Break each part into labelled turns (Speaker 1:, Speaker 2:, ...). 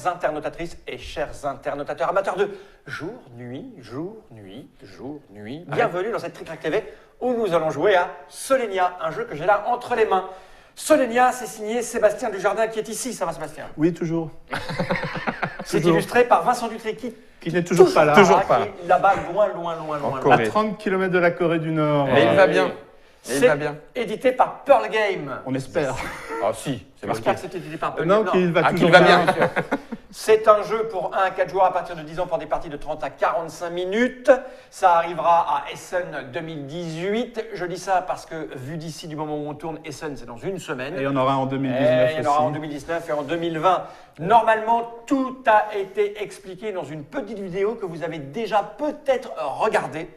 Speaker 1: chères internautatrices et chers internautateurs amateurs de jour, nuit, jour, nuit, jour, nuit. Bienvenue dans cette Trick Track TV où nous allons jouer à Solenia, un jeu que j'ai là entre les mains. Solenia, c'est signé Sébastien Dujardin qui est ici. Ça va, Sébastien?
Speaker 2: Oui, toujours.
Speaker 1: C'est illustré par Vincent Dutré qui
Speaker 2: n'est toujours pas là.
Speaker 1: Toujours pas. Qui est là-bas, loin.
Speaker 2: À 30 km de la Corée du Nord.
Speaker 3: Mais il va bien. Et il va bien.
Speaker 1: Édité par Pearl Game.
Speaker 2: On espère.
Speaker 3: Ah si, c'est marqué.
Speaker 1: J'espère que c'est édité par Pearl
Speaker 2: Non,
Speaker 1: Game.
Speaker 2: qu'il va toujours
Speaker 3: qu'il va bien.
Speaker 1: C'est un jeu pour 1 à 4 joueurs à partir de 10 ans pour des parties de 30 à 45 minutes. Ça arrivera à Essen 2018. Je dis ça parce que, vu d'ici, du moment où on tourne, Essen, c'est dans une semaine.
Speaker 2: Et il y en aura en 2019
Speaker 1: Et il y en aura
Speaker 2: aussi.
Speaker 1: en 2019 et en 2020. Normalement, tout a été expliqué dans une petite vidéo que vous avez déjà peut-être regardée.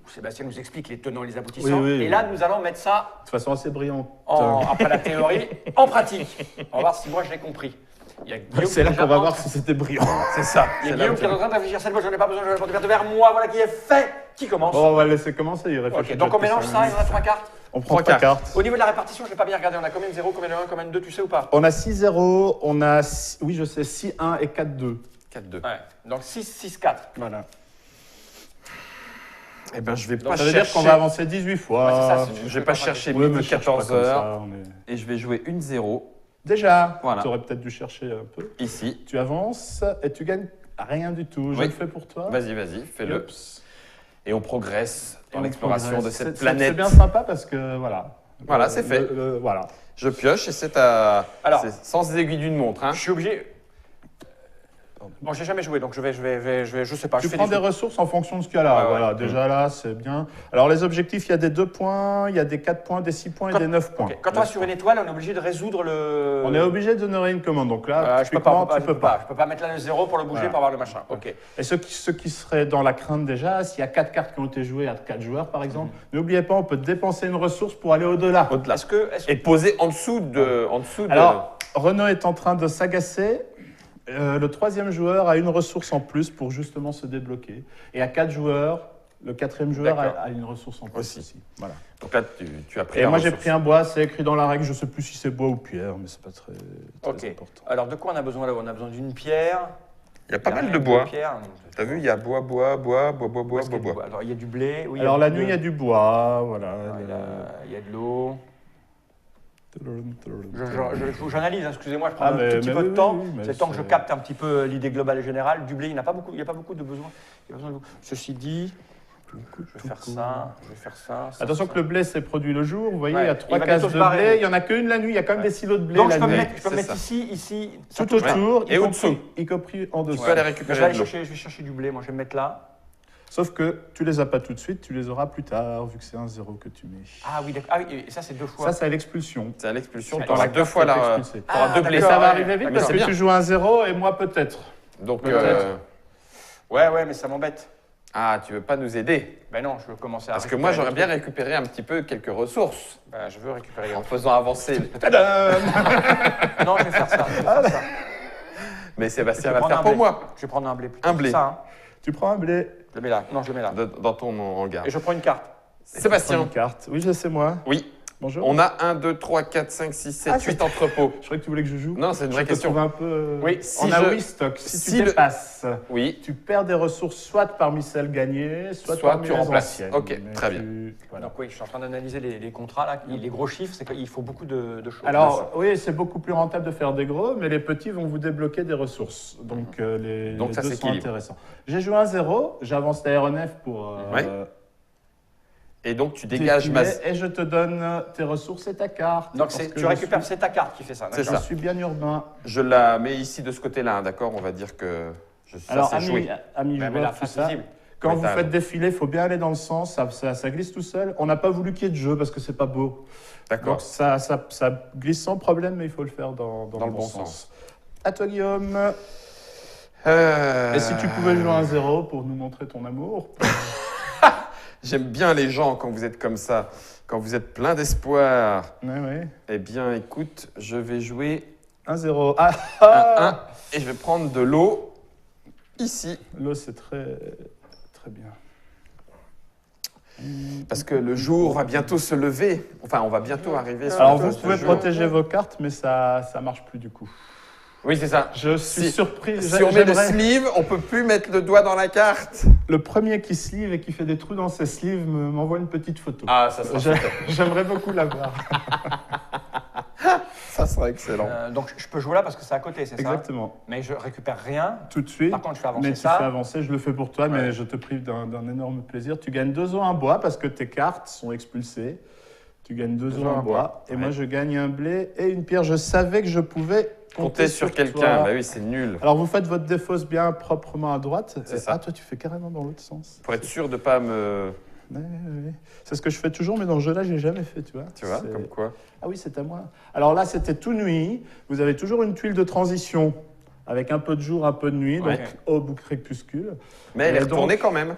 Speaker 1: Où Sébastien nous explique les tenants et les aboutissants.
Speaker 2: Oui.
Speaker 1: Et là, nous allons mettre ça,
Speaker 2: De toute façon, assez brillant.
Speaker 1: après la théorie, en pratique. On va voir si moi je l'ai compris. Il y a Guillaume
Speaker 2: C'est là
Speaker 1: qui est
Speaker 2: qu'on va
Speaker 1: déjà
Speaker 2: voir si c'était brillant.
Speaker 1: C'est ça. Il y a Guillaume qui est en train de réfléchir. Cette fois, j'en ai pas besoin, je vais porter carte vert. Moi, voilà qui est fait. Qui commence?
Speaker 2: Bon, on va laisser commencer. Il réfléchit.
Speaker 1: Ok, donc on mélange ça, il y en a 3 cartes.
Speaker 2: On prend 3
Speaker 3: 3
Speaker 2: cartes.
Speaker 1: Au niveau de la répartition, je n'ai pas bien regardé. On a combien de 0, combien de 1, combien de 2, tu sais ou pas?
Speaker 2: On a 6-0, on a, oui, je sais, 6-1 et 4-2.
Speaker 3: 4-2.
Speaker 1: Ouais. Donc 6, 6, 4.
Speaker 2: Voilà.
Speaker 3: Eh ben, je vais
Speaker 2: Donc
Speaker 3: pas
Speaker 2: ça veut dire qu'on
Speaker 3: chercher.
Speaker 2: vais avancer 18 fois.
Speaker 1: Ouais, c'est ça,
Speaker 3: Je vais pas chercher
Speaker 2: Ouais, mais
Speaker 3: midi
Speaker 2: je cherche pas
Speaker 3: 14
Speaker 2: comme ça,
Speaker 3: heures
Speaker 2: on est-
Speaker 3: et je vais jouer une 0
Speaker 2: Déjà,
Speaker 3: Voilà.
Speaker 2: tu aurais peut-être dû chercher un peu.
Speaker 3: ici.
Speaker 2: Tu avances et tu gagnes rien du tout. Je
Speaker 3: Oui.
Speaker 2: le fais pour toi.
Speaker 3: Vas-y, fais-le.
Speaker 2: Yops.
Speaker 3: Et on progresse dans
Speaker 2: Et on
Speaker 3: l'exploration de
Speaker 2: progresse.
Speaker 3: cette
Speaker 2: C'est
Speaker 3: planète.
Speaker 2: bien sympa parce que voilà.
Speaker 3: Voilà, c'est fait.
Speaker 2: Voilà.
Speaker 3: Je pioche et c'est à.
Speaker 1: Alors.
Speaker 3: c'est sans aiguille d'une montre. Hein.
Speaker 1: Je suis obligé. Bon, j'ai jamais joué, donc je sais pas.
Speaker 2: Tu
Speaker 1: je fais
Speaker 2: prends
Speaker 1: des
Speaker 2: des
Speaker 1: trucs.
Speaker 2: ressources en fonction de ce qu'il y a là.
Speaker 1: Ouais, ouais.
Speaker 2: Voilà, déjà là, c'est bien. Alors les objectifs, il y a des 2 points, il y a des 4 points, des 6 points et des 9 points.
Speaker 1: Ok. Quand on va sur une étoile, on est obligé de résoudre le.
Speaker 2: On est obligé de donner une commande. Donc là,
Speaker 1: Je peux pas,
Speaker 2: typiquement, tu peux pas.
Speaker 1: Je peux pas mettre là le 0 pour le bouger
Speaker 2: Voilà.
Speaker 1: pour avoir le machin. Ok.
Speaker 2: Et ceux qui seraient dans la crainte déjà, s'il y a 4 cartes qui ont été jouées à 4 joueurs par exemple, n'oubliez pas, on peut dépenser une ressource pour aller au-delà.
Speaker 3: Au-delà.
Speaker 1: Est-ce que.
Speaker 3: Et poser en dessous de.
Speaker 2: Alors, Renaud est en train de s'agacer. Le 3e joueur a une ressource en plus pour justement se débloquer. Et à 4 joueurs, le 4e joueur
Speaker 1: D'accord.
Speaker 2: a une ressource en plus aussi. Voilà.
Speaker 3: Donc là, tu as pris
Speaker 2: Et
Speaker 3: la
Speaker 2: moi j'ai
Speaker 3: ressource.
Speaker 2: pris un bois, c'est écrit dans la règle, je ne sais plus si c'est bois ou pierre, mais c'est pas très
Speaker 1: Ok.
Speaker 2: important.
Speaker 1: Alors de quoi on a besoin là? On a besoin d'une pierre.
Speaker 3: Il y a pas mal
Speaker 1: rien
Speaker 3: de bois.
Speaker 1: pierre.
Speaker 3: T'as vu, il y a bois.
Speaker 1: Où est-ce qu'il y a du bois? Alors il y a du blé. Oui,
Speaker 2: Alors
Speaker 1: il y
Speaker 2: la
Speaker 1: a
Speaker 2: nuit, il y a
Speaker 1: du
Speaker 2: du bois, voilà.
Speaker 1: il y a de l'eau. J'analyse, hein, excusez-moi, je prends
Speaker 2: Ah,
Speaker 1: un
Speaker 2: mais-
Speaker 1: tout petit
Speaker 2: mais
Speaker 1: peu de
Speaker 2: oui,
Speaker 1: temps.
Speaker 2: oui, mais
Speaker 1: C'est le temps que je
Speaker 2: c'est-
Speaker 1: capte un petit peu l'idée globale et générale. Du blé, il n'y a pas beaucoup de besoin. Il y a besoin de... Ceci dit, je vais faire ça, ça.
Speaker 2: Attention
Speaker 1: ça.
Speaker 2: que le blé c'est produit le jour, vous voyez,
Speaker 1: Ouais,
Speaker 2: il y a
Speaker 1: il
Speaker 2: 3
Speaker 1: va
Speaker 2: cases
Speaker 1: bientôt
Speaker 2: de
Speaker 1: se barrer.
Speaker 2: blé, il n'y en a qu'une la nuit, il y a quand même des silos de blé
Speaker 1: Donc
Speaker 2: la
Speaker 1: je peux me
Speaker 2: nuit.
Speaker 1: mettre,
Speaker 3: c'est ça.
Speaker 1: ici. Ça
Speaker 2: Tout
Speaker 1: touche.
Speaker 2: autour,
Speaker 3: Et au-dessous.
Speaker 2: y compris en
Speaker 3: Tu
Speaker 2: dessous.
Speaker 3: peux aller
Speaker 1: Je
Speaker 3: récupérer
Speaker 1: vais aller
Speaker 3: de l'eau.
Speaker 1: chercher, je vais chercher du blé. Moi, je vais me mettre là.
Speaker 2: Sauf que tu les as pas tout de suite, tu les auras plus tard, vu que c'est un 0 que tu mets.
Speaker 1: Ah oui, d'accord. Ah oui, et ça c'est 2 fois.
Speaker 2: Ça, c'est à l'expulsion.
Speaker 3: C'est à l'expulsion.
Speaker 1: C'est
Speaker 3: Tu auras
Speaker 1: la
Speaker 3: 2 fois
Speaker 2: T'es
Speaker 3: la.
Speaker 2: expulsé.
Speaker 3: Tu auras 2 blés.
Speaker 2: Et
Speaker 1: d'accord,
Speaker 2: ça va
Speaker 1: ouais.
Speaker 2: arriver vite
Speaker 3: Mais
Speaker 2: parce
Speaker 3: c'est
Speaker 2: que
Speaker 3: bien.
Speaker 2: tu joues un 0 et moi peut-être.
Speaker 3: Donc.
Speaker 2: Peut-être.
Speaker 1: Ouais, mais ça m'embête.
Speaker 3: Ah, tu veux pas nous aider?
Speaker 1: Ben non, je veux commencer à.
Speaker 3: Parce que moi, j'aurais bien
Speaker 1: récupérer
Speaker 3: récupéré un petit peu quelques ressources
Speaker 1: des trucs. Ben, je veux récupérer.
Speaker 3: en faisant avancer.
Speaker 2: Tadam
Speaker 1: Non, je vais faire ça. Je vais faire ça.
Speaker 3: Mais Sébastien
Speaker 1: Je
Speaker 3: va
Speaker 1: vais
Speaker 3: le faire
Speaker 1: prendre
Speaker 3: pour
Speaker 1: un blé.
Speaker 3: moi,
Speaker 1: Je vais prendre un blé plutôt.
Speaker 3: Un blé.
Speaker 1: Ça, hein.
Speaker 2: Tu prends un blé.
Speaker 1: Je le mets là. Non, je le mets là.
Speaker 3: dans ton hangar.
Speaker 1: Et je prends une carte.
Speaker 2: Prends
Speaker 3: Sébastien,
Speaker 2: une carte. Oui, c'est moi.
Speaker 3: oui,
Speaker 2: Bonjour.
Speaker 3: on a 1, 2, 3, 4, 5, 6, 7,
Speaker 2: Ah,
Speaker 3: 8 entrepôts.
Speaker 2: Je croyais que tu voulais que je joue.
Speaker 3: Non, c'est une vraie
Speaker 2: Je te
Speaker 3: question.
Speaker 2: trouve un peu.
Speaker 1: Oui,
Speaker 2: on
Speaker 3: si
Speaker 2: a
Speaker 3: je-
Speaker 2: oui stock. Si
Speaker 3: si
Speaker 2: tu
Speaker 3: le-
Speaker 2: dépasses,
Speaker 3: Oui,
Speaker 2: tu perds des ressources soit parmi celles gagnées, soit
Speaker 3: Soit
Speaker 2: parmi
Speaker 3: tu
Speaker 2: les
Speaker 3: remplaces.
Speaker 2: anciennes.
Speaker 3: Ok,
Speaker 2: Mais
Speaker 3: très bien.
Speaker 2: Voilà.
Speaker 1: Donc oui, je suis en train d'analyser les contrats là. Les gros chiffres, c'est qu'il faut beaucoup de choses.
Speaker 2: Alors, oui, c'est beaucoup plus rentable de faire des gros, mais les petits vont vous débloquer des ressources. Donc,
Speaker 3: Donc
Speaker 2: les
Speaker 3: ça
Speaker 2: deux sont
Speaker 3: s'équilibre.
Speaker 2: intéressants. J'ai joué un 0, j'avance l'aéronef pour
Speaker 3: Ouais. et donc tu dégages ma...
Speaker 2: défiler, et je te donne tes ressources et ta carte.
Speaker 1: Donc
Speaker 2: parce que
Speaker 1: tu
Speaker 2: je
Speaker 1: récupères,
Speaker 2: suis-
Speaker 1: c'est ta carte qui fait ça.
Speaker 3: C'est
Speaker 1: d'accord.
Speaker 2: Je suis bien urbain.
Speaker 3: Je la mets ici de ce côté-là, hein, d'accord? On va dire que ça
Speaker 2: Alors,
Speaker 3: c'est joué.
Speaker 2: amis
Speaker 1: Mais
Speaker 2: joueurs,
Speaker 1: la
Speaker 2: tout
Speaker 1: face
Speaker 2: ça,
Speaker 1: visible.
Speaker 2: quand
Speaker 3: Oui,
Speaker 2: vous
Speaker 3: t'as
Speaker 2: faites
Speaker 3: raison.
Speaker 2: défiler, il faut bien aller dans le sens, ça glisse tout seul. On n'a pas voulu qu'il y ait de jeu parce que c'est pas beau.
Speaker 3: D'accord.
Speaker 2: Donc ça glisse sans problème, mais il faut le faire dans le bon sens. À toi, Guillaume. Et si tu pouvais jouer un 0 pour nous montrer ton amour.
Speaker 3: J'aime bien les gens quand vous êtes comme ça, quand vous êtes plein d'espoir.
Speaker 2: Ouais.
Speaker 3: Eh bien, écoute, je vais jouer
Speaker 2: 1-0.
Speaker 3: un 1 et je vais prendre de l'eau ici.
Speaker 2: L'eau, c'est très bien.
Speaker 3: Parce que le jour va bientôt se lever. Enfin, on va bientôt arriver sur
Speaker 2: Alors,
Speaker 3: la
Speaker 2: vous
Speaker 3: phase
Speaker 2: pouvez
Speaker 3: de jour.
Speaker 2: protéger vos cartes, mais ça marche plus du coup.
Speaker 3: Oui, c'est ça.
Speaker 2: Je suis surpris.
Speaker 3: Si on met le
Speaker 2: J'aimerais-
Speaker 3: sleeve, on peut plus mettre le doigt dans la carte.
Speaker 2: Le premier qui sleeve et qui fait des trous dans ses sleeves m'envoie une petite photo.
Speaker 3: Ah, ça sera
Speaker 2: J'aimerais beaucoup la voir.
Speaker 3: Ça sera excellent.
Speaker 1: Donc je peux jouer là parce que c'est à côté, c'est ça?
Speaker 2: Exactement.
Speaker 1: Mais je récupère rien.
Speaker 2: Tout de suite.
Speaker 1: Par contre, je fais avancer
Speaker 2: Mais tu
Speaker 1: ça.
Speaker 2: fais avancer, je le fais pour toi, mais je te prive d'un énorme plaisir. Tu gagnes 2 os en bois parce que tes cartes sont expulsées. Tu gagnes 2 os en bois. Et moi, je gagne un blé et une pierre. Je savais que je pouvais
Speaker 3: Compter sur quelqu'un,
Speaker 2: toi.
Speaker 3: bah oui, c'est nul.
Speaker 2: Alors, vous faites votre défausse bien proprement à droite.
Speaker 3: C'est ça.
Speaker 2: Ah, toi, tu fais carrément dans l'autre sens.
Speaker 3: Pour être sûr de pas me...
Speaker 2: Ouais, ouais, ouais. C'est ce que je fais toujours, mais dans ce jeu-là, je n'ai jamais fait, tu vois.
Speaker 3: Tu vois,
Speaker 2: C'est-
Speaker 3: comme quoi.
Speaker 2: Ah oui, c'est à moi. Alors là, c'était tout nuit. Vous avez toujours une tuile de transition avec un peu de jour, un peu de nuit,
Speaker 3: Ouais.
Speaker 2: donc au bout crépuscule.
Speaker 3: Mais elle est
Speaker 2: Et donc-
Speaker 3: retournée quand même.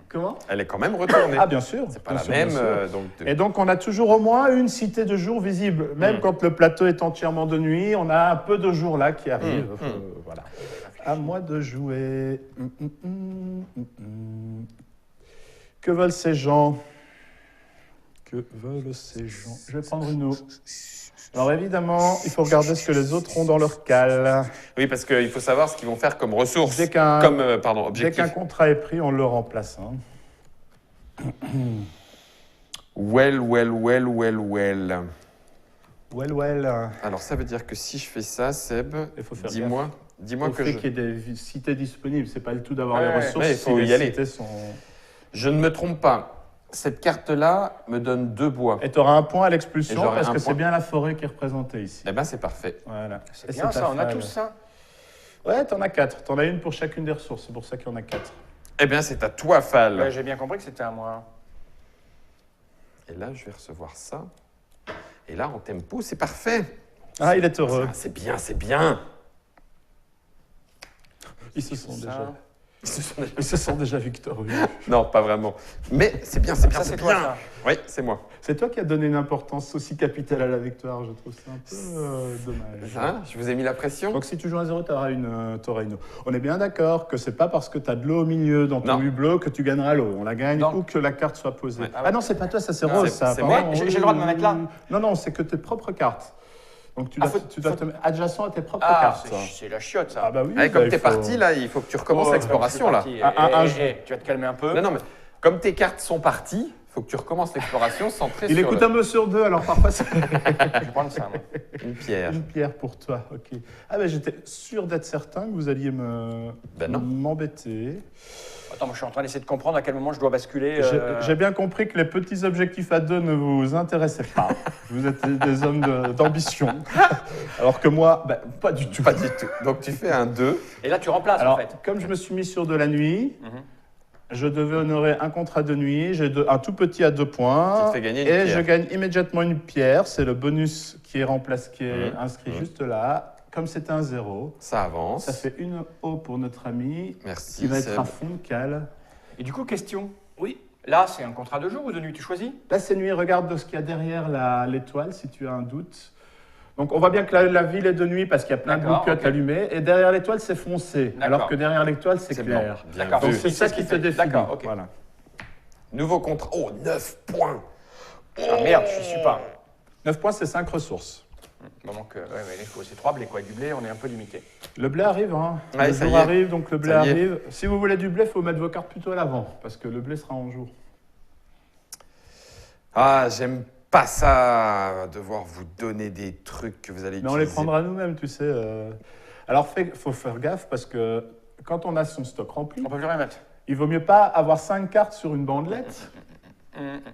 Speaker 2: Comment?
Speaker 3: Elle est quand même retournée.
Speaker 2: Ah, bien sûr.
Speaker 3: C'est pas
Speaker 2: bien
Speaker 3: la
Speaker 2: sûr,
Speaker 3: même,
Speaker 2: bien sûr.
Speaker 3: donc...
Speaker 2: Et donc, on a toujours au moins une cité de jour visible. Même quand le plateau est entièrement de nuit, on a un peu de jour là qui arrive. Voilà. À moi de jouer. Que veulent ces gens? Que veulent ces gens? Je vais prendre une eau. Alors évidemment, il faut regarder ce que les autres ont dans leur cale.
Speaker 3: Oui, parce qu'il faut savoir ce qu'ils vont faire comme ressources.
Speaker 2: Dès qu'un
Speaker 3: Comme, pardon,
Speaker 2: dès
Speaker 3: objectif.
Speaker 2: qu'un contrat est pris, on le remplace. Hein.
Speaker 3: Well.
Speaker 2: Well.
Speaker 3: Alors, ça veut dire que si je fais ça, Seb,
Speaker 2: Il faut faire
Speaker 3: dis-moi
Speaker 2: Au
Speaker 3: que
Speaker 2: fait
Speaker 3: je...
Speaker 2: qu'il y ait des cités disponibles, c'est pas le tout d'avoir
Speaker 1: Ouais,
Speaker 2: les
Speaker 1: ouais.
Speaker 2: ressources.
Speaker 3: Ouais, il faut
Speaker 2: si
Speaker 3: y
Speaker 2: les
Speaker 3: aller.
Speaker 2: cités sont...
Speaker 3: Je ne me trompe pas. Cette carte-là me donne 2 bois.
Speaker 2: Et tu auras un point à
Speaker 3: Et
Speaker 2: l'expulsion
Speaker 3: j'aurai
Speaker 2: parce
Speaker 3: un
Speaker 2: que
Speaker 3: point.
Speaker 2: c'est bien la forêt qui est représentée ici.
Speaker 3: Eh ben, c'est parfait.
Speaker 2: Voilà.
Speaker 1: C'est
Speaker 2: Et
Speaker 1: bien
Speaker 2: ta
Speaker 1: ça, on a
Speaker 2: femme.
Speaker 1: tous ça.
Speaker 2: Ouais, t'en as 4. T'en as une pour chacune des ressources. C'est pour ça qu'il y en a 4.
Speaker 3: Eh bien, c'est à toi, Fall.
Speaker 1: Ouais, j'ai bien compris que c'était à moi.
Speaker 3: Et là, je vais recevoir ça. Et là, en tempo, c'est parfait.
Speaker 2: Ah, il est heureux.
Speaker 3: Ah, c'est bien, c'est bien.
Speaker 2: Ils se sont
Speaker 1: Ça.
Speaker 2: déjà...
Speaker 3: Ils se sont déjà-
Speaker 2: Ils se sont déjà victorieux.
Speaker 3: Non, pas vraiment. Mais c'est bien, c'est bien,
Speaker 1: Ça,
Speaker 3: c'est
Speaker 1: c'est
Speaker 3: bien.
Speaker 1: toi, ça.
Speaker 3: Oui, c'est moi.
Speaker 2: C'est toi qui as donné une importance aussi capitale à la victoire. Je trouve ça un peu dommage.
Speaker 3: Hein, je vous ai mis la pression.
Speaker 2: Donc si tu joues un 0, tu auras une eau. On est bien d'accord que c'est pas parce que tu as de l'eau au milieu dans ton
Speaker 3: Non.
Speaker 2: hublot que tu gagneras l'eau. On la gagne
Speaker 1: Non.
Speaker 2: où que la carte soit posée.
Speaker 3: Ouais.
Speaker 2: Ah non, c'est pas toi, ça c'est
Speaker 1: Non,
Speaker 2: Rose,
Speaker 3: c'est-
Speaker 2: ça.
Speaker 3: c'est
Speaker 2: pardon.
Speaker 1: moi. J'ai le droit de me mettre là.
Speaker 2: Non, c'est que tes propres cartes. Donc tu
Speaker 1: Ah,
Speaker 2: dois,
Speaker 1: faut-
Speaker 2: tu dois te mettre adjacent à tes propres
Speaker 1: Ah,
Speaker 2: cartes.
Speaker 1: c'est la chiotte ça.
Speaker 2: Ah bah oui.
Speaker 3: Allez, comme
Speaker 2: bah,
Speaker 3: t'es
Speaker 2: il faut-
Speaker 3: parti, là, il faut que tu recommences
Speaker 2: Oh,
Speaker 3: l'exploration, là.
Speaker 1: Tu vas te calmer un peu.
Speaker 3: Non, mais comme tes cartes sont parties, il faut que tu recommences l'exploration centrée
Speaker 2: Il
Speaker 3: sur
Speaker 2: écoute un peu sur deux, alors parfois c'est
Speaker 1: Je vais prendre ça, moi.
Speaker 3: une pierre.
Speaker 2: une pierre pour toi. Ok. Ah ben j'étais sûr d'être certain que vous alliez
Speaker 3: Ben non.
Speaker 2: m'embêter.
Speaker 1: Attends, moi je suis en train d'essayer de comprendre à quel moment je dois basculer.
Speaker 2: J'ai bien compris que les petits objectifs à deux ne vous intéressaient pas. Vous êtes des hommes d'ambition. Alors que moi, ben, pas du tout.
Speaker 3: Pas du tout. Donc tu fais un 2.
Speaker 1: Et là, tu remplaces
Speaker 2: Alors,
Speaker 1: en fait.
Speaker 2: comme je me suis mis sur de la nuit,
Speaker 1: Mhm.
Speaker 2: je devais honorer un contrat de nuit. J'ai un tout petit à 2 points.
Speaker 3: Qui te fait gagner une
Speaker 2: et
Speaker 3: pierre.
Speaker 2: je gagne immédiatement une pierre. C'est le bonus qui est remplacé, qui est
Speaker 3: Mhm.
Speaker 2: inscrit juste là. Comme c'était un 0,
Speaker 3: Ça avance.
Speaker 2: ça fait une eau pour notre ami
Speaker 3: Merci.
Speaker 2: qui va
Speaker 3: Seb.
Speaker 2: être à fond de cale.
Speaker 1: Et du coup, question. Oui. Là, c'est un contrat de jour ou de nuit, tu choisis?
Speaker 2: Là, c'est nuit. Regarde de ce qu'il y a derrière l'étoile, si tu as un doute. Donc, on voit bien que la ville est de nuit parce qu'il y a plein de
Speaker 1: D'accord,
Speaker 2: boucles
Speaker 1: ok.
Speaker 2: allumées. Et derrière l'étoile, c'est foncé.
Speaker 1: D'accord.
Speaker 2: Alors que derrière l'étoile, c'est
Speaker 3: C'est
Speaker 2: clair.
Speaker 3: blanc. Bien
Speaker 1: D'accord.
Speaker 2: Donc,
Speaker 3: vu.
Speaker 2: c'est ça qui te définit.
Speaker 1: D'accord, ok.
Speaker 2: Voilà.
Speaker 3: Nouveau contrat. Oh, 9 points.
Speaker 1: Ah merde, je suis pas.
Speaker 2: 9 points, c'est 5 ressources.
Speaker 1: Bon, donc, ouais, mais il faut c'est 3 blés, quoi. Du blé, on est un peu limité.
Speaker 2: Le blé arrive, hein.
Speaker 3: Ouais,
Speaker 2: le
Speaker 3: ça
Speaker 2: jour
Speaker 3: y est.
Speaker 2: arrive, donc le blé
Speaker 3: Ça y est.
Speaker 2: arrive. Si vous voulez du blé, il faut mettre vos cartes plutôt à l'avant, parce que le blé sera en jour.
Speaker 3: Ah, j'aime pas ça, devoir vous donner des trucs que vous allez
Speaker 2: Mais on
Speaker 3: utiliser.
Speaker 2: les prendra nous-mêmes, tu sais. Alors, faut faire gaffe, parce que quand on a son stock rempli,
Speaker 1: On peut plus rien mettre.
Speaker 2: il vaut mieux pas avoir 5 cartes sur une bandelette,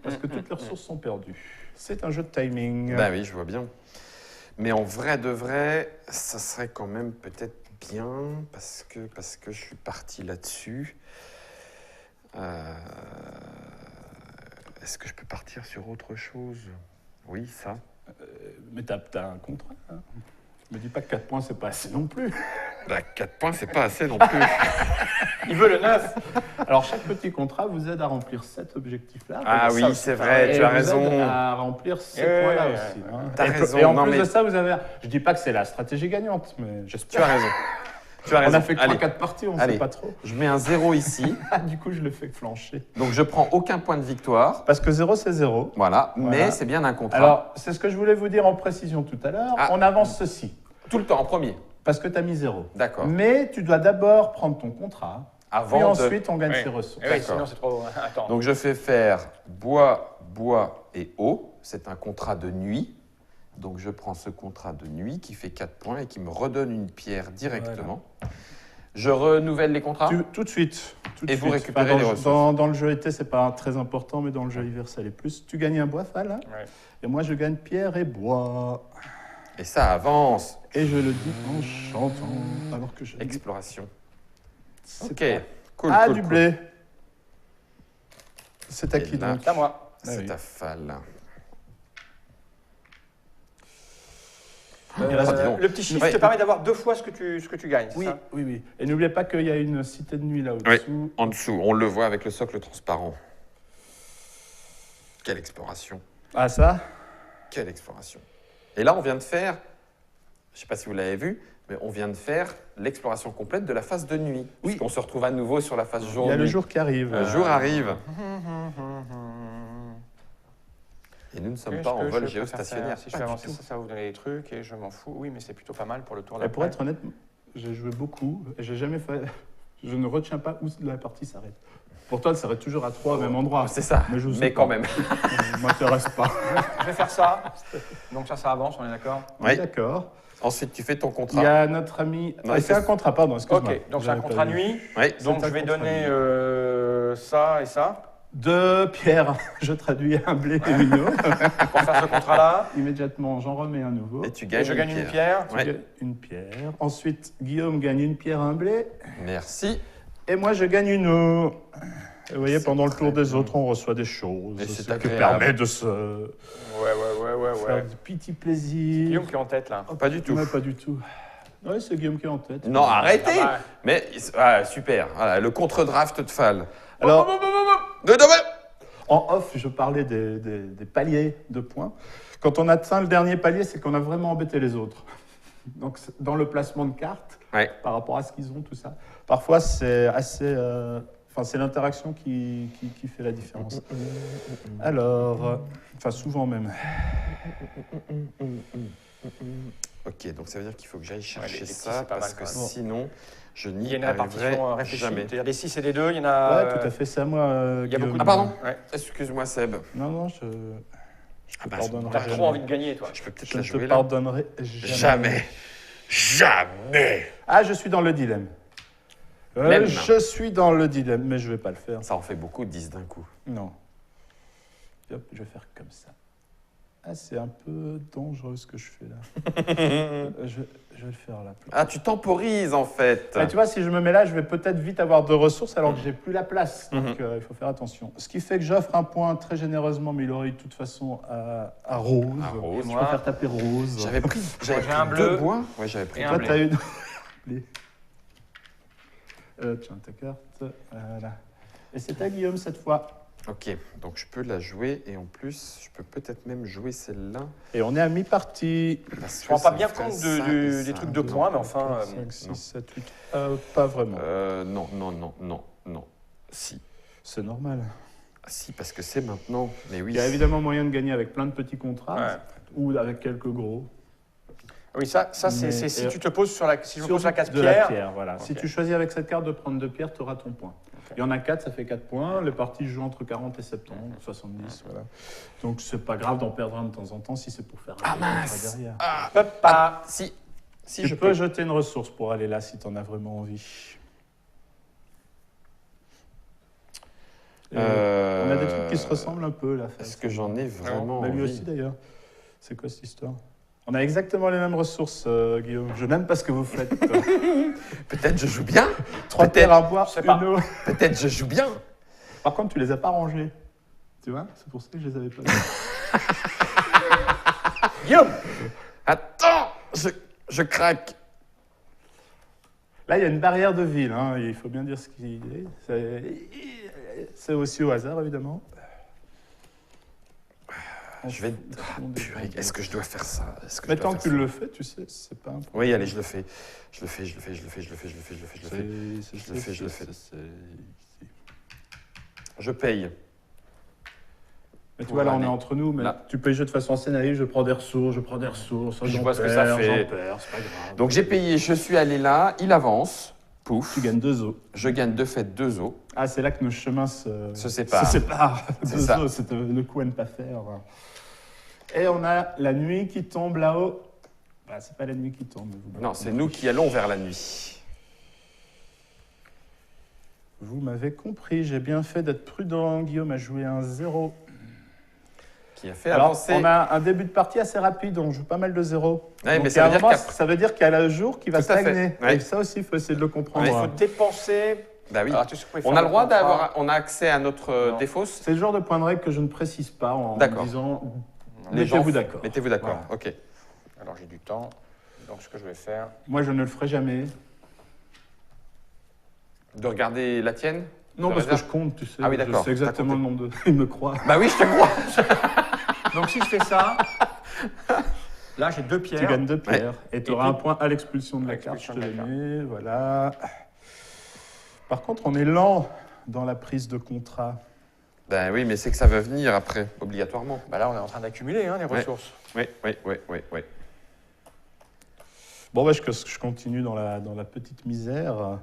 Speaker 2: parce que toutes les ressources sont perdues. C'est un jeu de timing.
Speaker 3: Bah oui, je vois bien. Mais en vrai de vrai, ça serait quand même peut-être bien, parce que je suis parti là-dessus. Est-ce que je peux partir sur autre chose? Oui, ça.
Speaker 2: Mais t'as un contrat. Hein. Me dis pas que 4 points, c'est pas assez non plus.
Speaker 3: Bah, 4 points, c'est pas assez non plus.
Speaker 1: Il veut le 9.
Speaker 2: Alors, chaque petit contrat vous aide à remplir cet objectif-là.
Speaker 3: Ah
Speaker 2: Et
Speaker 3: oui,
Speaker 2: ça,
Speaker 3: c'est vrai,
Speaker 2: et
Speaker 3: tu as
Speaker 2: vous
Speaker 3: raison.
Speaker 2: aide à remplir ces
Speaker 1: Ouais,
Speaker 2: points-là
Speaker 1: ouais,
Speaker 2: aussi.
Speaker 1: ouais.
Speaker 2: Hein.
Speaker 3: T'as
Speaker 2: Et-
Speaker 3: raison,
Speaker 2: Et en
Speaker 3: non,
Speaker 2: plus
Speaker 3: mais-
Speaker 2: de ça, vous avez... Je dis pas que c'est la stratégie gagnante, mais
Speaker 3: Tu
Speaker 2: j'espère.
Speaker 3: as raison. Tu as
Speaker 2: On
Speaker 3: raison.
Speaker 2: a fait que
Speaker 3: Allez,
Speaker 2: 3-4 parties, on
Speaker 3: Allez.
Speaker 2: sait pas trop.
Speaker 3: je mets un 0 ici.
Speaker 2: Ah, du coup, je le fais flancher.
Speaker 3: Donc, je prends aucun point de victoire.
Speaker 2: Parce que 0, c'est 0.
Speaker 3: Voilà, mais
Speaker 2: Voilà.
Speaker 3: c'est bien un contrat.
Speaker 2: Alors, c'est ce que je voulais vous dire en précision tout à l'heure.
Speaker 3: Ah.
Speaker 2: On avance ceci.
Speaker 3: Tout le temps, en premier.
Speaker 2: Parce que tu as mis 0.
Speaker 3: D'accord.
Speaker 2: Mais tu dois d'abord prendre ton contrat.
Speaker 3: Avant
Speaker 2: Puis
Speaker 3: de-
Speaker 2: ensuite, on gagne
Speaker 1: Oui.
Speaker 2: ses ressources.
Speaker 1: Eh oui,
Speaker 3: D'accord.
Speaker 1: sinon c'est trop. Attends.
Speaker 3: Donc je fais faire bois, bois et eau. C'est un contrat de nuit. Donc je prends ce contrat de nuit qui fait 4 points et qui me redonne une pierre directement. Je renouvelle les contrats.
Speaker 2: Tout de suite. Tout de
Speaker 3: Et vous
Speaker 2: suite.
Speaker 3: récupérez
Speaker 2: dans,
Speaker 3: les
Speaker 2: le-
Speaker 3: ressources.
Speaker 2: dans le jeu été, c'est pas très important, mais dans le jeu hiver, ça l'est plus. Tu gagnes un bois, Fal, hein,
Speaker 1: Ouais.
Speaker 2: et moi, je gagne pierre et bois.
Speaker 3: Et ça avance.
Speaker 2: Et je le dis en chantant, alors que je...
Speaker 3: Exploration.
Speaker 2: C'est
Speaker 3: Ok.
Speaker 2: pas-
Speaker 3: Cool,
Speaker 2: Ah,
Speaker 3: cool,
Speaker 2: du
Speaker 3: cool.
Speaker 2: blé. C'est à
Speaker 3: Et
Speaker 2: qui
Speaker 3: là-
Speaker 2: donc
Speaker 1: C'est à moi.
Speaker 3: C'est
Speaker 2: oui.
Speaker 3: à Fal.
Speaker 2: Il
Speaker 1: Euh,
Speaker 2: reste-
Speaker 3: dis donc.
Speaker 1: le petit chiffre
Speaker 3: Ouais.
Speaker 1: te permet d'avoir 2 fois ce que tu gagnes. c'est
Speaker 2: Oui,
Speaker 1: ça
Speaker 2: oui, oui. Et n'oubliez pas qu'il y a une cité de nuit là au-dessous.
Speaker 3: En dessous, on le voit avec le socle transparent. Quelle exploration.
Speaker 2: Ah, ça
Speaker 3: Quelle exploration. Et là, on vient de faire, je ne sais pas si vous l'avez vu, mais on vient de faire l'exploration complète de la phase de nuit.
Speaker 2: Oui.
Speaker 3: On se retrouve à nouveau sur la phase
Speaker 2: Il
Speaker 3: jour.
Speaker 2: y a le
Speaker 3: nuit.
Speaker 2: jour qui arrive.
Speaker 3: Le jour arrive. Et nous ne sommes pas en
Speaker 1: Qu'est-ce que
Speaker 3: vol
Speaker 1: je peux faire
Speaker 3: géostationnaire.
Speaker 1: Si je
Speaker 3: Pas
Speaker 1: fais
Speaker 3: du
Speaker 1: avancer
Speaker 3: tout.
Speaker 1: ça va vous donner des trucs et je m'en fous. Oui, mais c'est plutôt pas mal pour le tour
Speaker 2: Et pour
Speaker 1: d'après.
Speaker 2: être honnête, j'ai joué beaucoup et j'ai jamais fait. Je ne retiens pas où la partie s'arrête. Pour toi, elle s'arrête toujours à 3 au même endroit.
Speaker 3: C'est ça,
Speaker 2: Mais je sais
Speaker 3: mais
Speaker 2: pas.
Speaker 3: quand même.
Speaker 2: Ça m'intéresse pas.
Speaker 1: Je vais faire ça. Donc ça avance, on est d'accord?
Speaker 3: Oui.
Speaker 2: D'accord.
Speaker 3: Ensuite, tu fais ton
Speaker 2: Il
Speaker 3: contrat.
Speaker 2: y a notre ami.
Speaker 3: Non,
Speaker 2: Ah,
Speaker 3: il
Speaker 2: c'est
Speaker 3: fait-
Speaker 2: un contrat, pardon, excuse-moi.
Speaker 1: Ok, donc c'est un
Speaker 2: J'avais pas
Speaker 1: contrat
Speaker 2: vu.
Speaker 1: nuit.
Speaker 3: Oui.
Speaker 1: Donc
Speaker 2: C'est un
Speaker 1: je vais
Speaker 2: contrat
Speaker 1: donner
Speaker 2: nuit.
Speaker 1: ça et ça
Speaker 2: De pierre, je traduis un blé et une eau.
Speaker 1: pour faire ce contrat-là.
Speaker 2: Immédiatement, j'en remets un nouveau.
Speaker 3: Et tu
Speaker 1: Et
Speaker 3: gagnes
Speaker 1: je gagne une
Speaker 3: pierre.
Speaker 1: pierre.
Speaker 2: Tu
Speaker 3: Ouais.
Speaker 2: gagnes une pierre. Ensuite, Guillaume gagne une pierre, un blé.
Speaker 3: Merci.
Speaker 2: Et moi, je gagne une eau. Et vous voyez,
Speaker 3: C'est
Speaker 2: pendant le
Speaker 3: très
Speaker 2: tour des
Speaker 3: bien.
Speaker 2: autres, on reçoit des choses.
Speaker 3: Et c'est
Speaker 2: Ce qui
Speaker 3: agréable.
Speaker 2: permet de se
Speaker 1: Ouais.
Speaker 2: faire du petit plaisir.
Speaker 1: Guillaume qui est en tête là.
Speaker 3: Pas du tout.
Speaker 2: Mais pas du tout. Oui, c'est Guillaume qui est en tête.
Speaker 3: Non, arrêtez.
Speaker 1: Ah bah.
Speaker 3: Mais super. Voilà, le contre-draft de Fall.
Speaker 2: Alors,
Speaker 3: Non, mais-
Speaker 2: en off, je parlais des paliers de points. Quand on atteint le dernier palier, c'est qu'on a vraiment embêté les autres. Donc, dans le placement de cartes,
Speaker 3: Ouais.
Speaker 2: par rapport à ce qu'ils ont, tout ça, parfois, c'est assez... Enfin, c'est l'interaction qui fait la différence. Alors, enfin, souvent même.
Speaker 3: Ok, donc ça veut dire qu'il faut que j'aille chercher
Speaker 1: les petits,
Speaker 3: ça
Speaker 1: c'est pas
Speaker 3: parce
Speaker 1: mal,
Speaker 3: que
Speaker 1: quand même.
Speaker 3: sinon, je
Speaker 1: Il
Speaker 3: n'y
Speaker 1: y a une
Speaker 3: arriverai
Speaker 1: répartition réfléchie.
Speaker 3: jamais.
Speaker 1: C'est-à-dire des 6 et des 2, il y en a.
Speaker 2: Ouais, tout à fait, c'est à moi,
Speaker 1: il y a beaucoup
Speaker 2: Guillaume.
Speaker 1: de-
Speaker 3: Ah, pardon.
Speaker 1: Ouais.
Speaker 3: Excuse-moi, Seb.
Speaker 2: Non, non, je
Speaker 3: Ah
Speaker 2: te
Speaker 3: bah,
Speaker 2: pardonnerai
Speaker 1: T'as
Speaker 2: jamais.
Speaker 1: trop envie de gagner, toi.
Speaker 3: Je peux peut-être
Speaker 2: Je
Speaker 3: la
Speaker 2: ne te
Speaker 3: jouer là.
Speaker 2: pardonnerai jamais.
Speaker 3: Jamais.
Speaker 2: Ah, je suis dans le dilemme.
Speaker 3: Même.
Speaker 2: Je suis dans le dilemme, mais je vais pas le faire.
Speaker 3: Ça en fait beaucoup, 10 d'un coup.
Speaker 2: Non. Hop, je vais faire comme ça. Ah, c'est un peu dangereux ce que je fais là. je vais le faire là.
Speaker 3: Ah, tu temporises en fait.
Speaker 2: Mais tu vois, si je me mets là, je vais peut-être vite avoir de ressources alors que j'ai plus la place. Donc il faut faire attention. Ce qui fait que j'offre un point très généreusement, mais il aurait eu de toute façon à Rose.
Speaker 3: À Rose.
Speaker 2: Je
Speaker 1: Moi,
Speaker 2: préfère taper Rose.
Speaker 3: J'avais pris,
Speaker 1: j'ai un
Speaker 3: deux
Speaker 1: bleu.
Speaker 3: bois. Ouais, j'avais pris
Speaker 1: Et
Speaker 3: deux
Speaker 1: un
Speaker 2: Toi,
Speaker 3: blés.
Speaker 2: t'as une. Blé. Tiens, ta carte. Voilà. Et c'est à Guillaume cette fois.
Speaker 3: Ok, donc je peux la jouer et en plus, je peux peut-être même jouer celle-là.
Speaker 2: Et on est à mi-partie.
Speaker 3: Parce
Speaker 1: Je me rends
Speaker 3: que
Speaker 1: pas
Speaker 3: ça
Speaker 1: bien
Speaker 3: ferait
Speaker 1: compte
Speaker 3: ça et
Speaker 1: des
Speaker 3: ça.
Speaker 1: trucs de
Speaker 3: Non.
Speaker 1: points, mais enfin.
Speaker 2: 5, 6,
Speaker 3: non.
Speaker 2: 7, 8. Pas vraiment.
Speaker 3: Non. Si.
Speaker 2: C'est normal.
Speaker 3: Ah, si, parce que c'est maintenant. Mais oui.
Speaker 2: Il y a évidemment moyen de gagner avec plein de petits contrats
Speaker 1: Ouais.
Speaker 2: ou avec quelques gros.
Speaker 1: Oui, ça c'est
Speaker 2: Mais-
Speaker 1: si tu te poses sur la. Si je me pose la case
Speaker 2: de la
Speaker 1: pierre.
Speaker 2: pierre, voilà. Si
Speaker 1: Ok.
Speaker 2: tu choisis avec cette carte de prendre 2 pierres, tu auras ton point. Il y en a 4, ça fait 4 points. Les parties jouent entre 40 et 70, 70, voilà. Donc c'est pas grave d'en perdre un de temps en temps si c'est pour faire un
Speaker 3: mince.
Speaker 2: derrière.
Speaker 1: Hop, pas.
Speaker 3: Si. Si,
Speaker 2: Tu
Speaker 3: je
Speaker 2: peux
Speaker 3: peux.
Speaker 2: jeter une ressource pour aller là si tu en as vraiment envie. On a des trucs qui se ressemblent un peu là.
Speaker 3: Est-ce que j'en ai vraiment
Speaker 2: Bah, lui
Speaker 3: envie
Speaker 2: aussi d'ailleurs. C'est quoi cette histoire? On a exactement les mêmes ressources, Guillaume. Je n'aime pas ce que vous faites.
Speaker 3: Peut-être je joue bien.
Speaker 2: 3
Speaker 3: Peut-être,
Speaker 2: terres à boire,
Speaker 1: je sais
Speaker 2: une
Speaker 1: pas.
Speaker 2: eau.
Speaker 3: Peut-être je joue bien.
Speaker 2: Par contre, tu les as pas rangés. Tu vois? C'est pour ça que je les avais pas.
Speaker 1: Guillaume.
Speaker 3: Attends, je craque.
Speaker 2: Là, il y a une barrière de ville. Hein. Il faut bien dire ce qu'il est. C'est aussi au hasard, évidemment.
Speaker 3: Je vais. Ah, purée, est-ce que je dois faire ça? Est-ce que je
Speaker 2: Mais
Speaker 3: dois
Speaker 2: tant que
Speaker 3: faire
Speaker 2: tu
Speaker 3: ça
Speaker 2: le fais, tu sais, c'est pas un problème.
Speaker 3: Oui, allez, je le fais. Je le fais. Je le fais. Je paye.
Speaker 2: Mais tu
Speaker 3: Pour
Speaker 2: vois, là, on
Speaker 3: aller
Speaker 2: est entre nous, mais
Speaker 3: là.
Speaker 2: tu peux y jouer de façon assez naïve. Je prends des ressources, ça,
Speaker 3: Je
Speaker 2: j'en
Speaker 3: vois ce que
Speaker 2: perds,
Speaker 3: ça fait.
Speaker 2: j'en perds, c'est pas grave.
Speaker 3: Donc j'ai payé, je suis allé là, il avance. Pouf.
Speaker 2: Tu gagnes 2 os.
Speaker 3: Je gagne de fait 2 os.
Speaker 2: Ah, c'est là que nos chemins se
Speaker 3: séparent.
Speaker 2: Se séparent.
Speaker 3: C'est
Speaker 2: 2
Speaker 3: ça.
Speaker 2: os, c'est le coup à ne pas faire. Et on a la nuit qui tombe là-haut. Bah, c'est pas la nuit qui tombe.
Speaker 3: Non, c'est nous qui allons vers la nuit.
Speaker 2: Vous m'avez compris, j'ai bien fait d'être prudent. Guillaume a joué un 0.
Speaker 3: Qui a fait
Speaker 2: Alors,
Speaker 3: avancer.
Speaker 2: on a un début de partie assez rapide, on joue pas mal de 0.
Speaker 3: Ouais,
Speaker 2: Donc,
Speaker 3: mais ça veut dire qu'après-
Speaker 2: ça veut dire qu'il y a le jour qui va
Speaker 3: Tout à fait.
Speaker 2: stagner.
Speaker 3: Ouais.
Speaker 2: Et ça aussi, il faut essayer de le comprendre.
Speaker 1: Il faut dépenser.
Speaker 3: Bah oui.
Speaker 1: Alors, tu sais ce qu'on peut
Speaker 3: On
Speaker 1: faire
Speaker 3: a le droit
Speaker 1: le contrat.
Speaker 3: d'avoir, on a accès à notre
Speaker 1: Non.
Speaker 3: défausse.
Speaker 2: C'est le genre de point de règle que je ne précise pas en
Speaker 3: D'accord.
Speaker 2: disant
Speaker 3: Les gens
Speaker 2: mettez-vous
Speaker 3: font-
Speaker 2: d'accord.
Speaker 3: Mettez-vous d'accord.
Speaker 2: Voilà.
Speaker 3: Ok.
Speaker 1: Alors, j'ai du temps. Donc, ce que je vais faire.
Speaker 2: Moi, je ne le ferai jamais.
Speaker 3: De regarder la tienne.
Speaker 2: Non,
Speaker 3: De
Speaker 2: parce que
Speaker 3: réserve.
Speaker 2: je compte, tu sais.
Speaker 3: Ah oui, d'accord.
Speaker 2: Je sais exactement
Speaker 3: T'as
Speaker 2: le nombre de. Il me croit.
Speaker 3: Bah oui, je te crois.
Speaker 1: Donc, si je fais ça, là, j'ai 2 pierres.
Speaker 2: Tu gagnes 2 pierres. Et tu
Speaker 1: Et
Speaker 2: auras
Speaker 1: puis-
Speaker 2: un point à l'expulsion de
Speaker 1: à
Speaker 2: la carte. Je
Speaker 1: l'expulsion
Speaker 2: te
Speaker 1: de
Speaker 2: l'ai
Speaker 1: la
Speaker 2: mis. Voilà. Par contre, on est lent dans la prise de contrat.
Speaker 3: Ben oui, mais c'est que ça va venir après, obligatoirement.
Speaker 1: Bah là, on est en train d'accumuler les
Speaker 3: Ouais.
Speaker 1: ressources.
Speaker 3: Oui.
Speaker 2: Bon, bah, je continue dans la petite misère.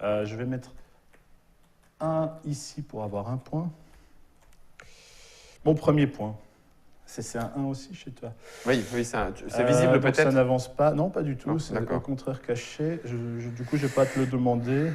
Speaker 2: Je vais mettre 1 ici pour avoir un point. Mon premier point. C'est un 1 aussi chez toi.
Speaker 3: Oui, c'est visible
Speaker 2: Donc
Speaker 3: peut-être.
Speaker 2: ça n'avance pas. Non, pas du tout.
Speaker 3: Non,
Speaker 2: C'est
Speaker 3: d'accord.
Speaker 2: au contraire caché. Du coup, je ne vais pas te le demander.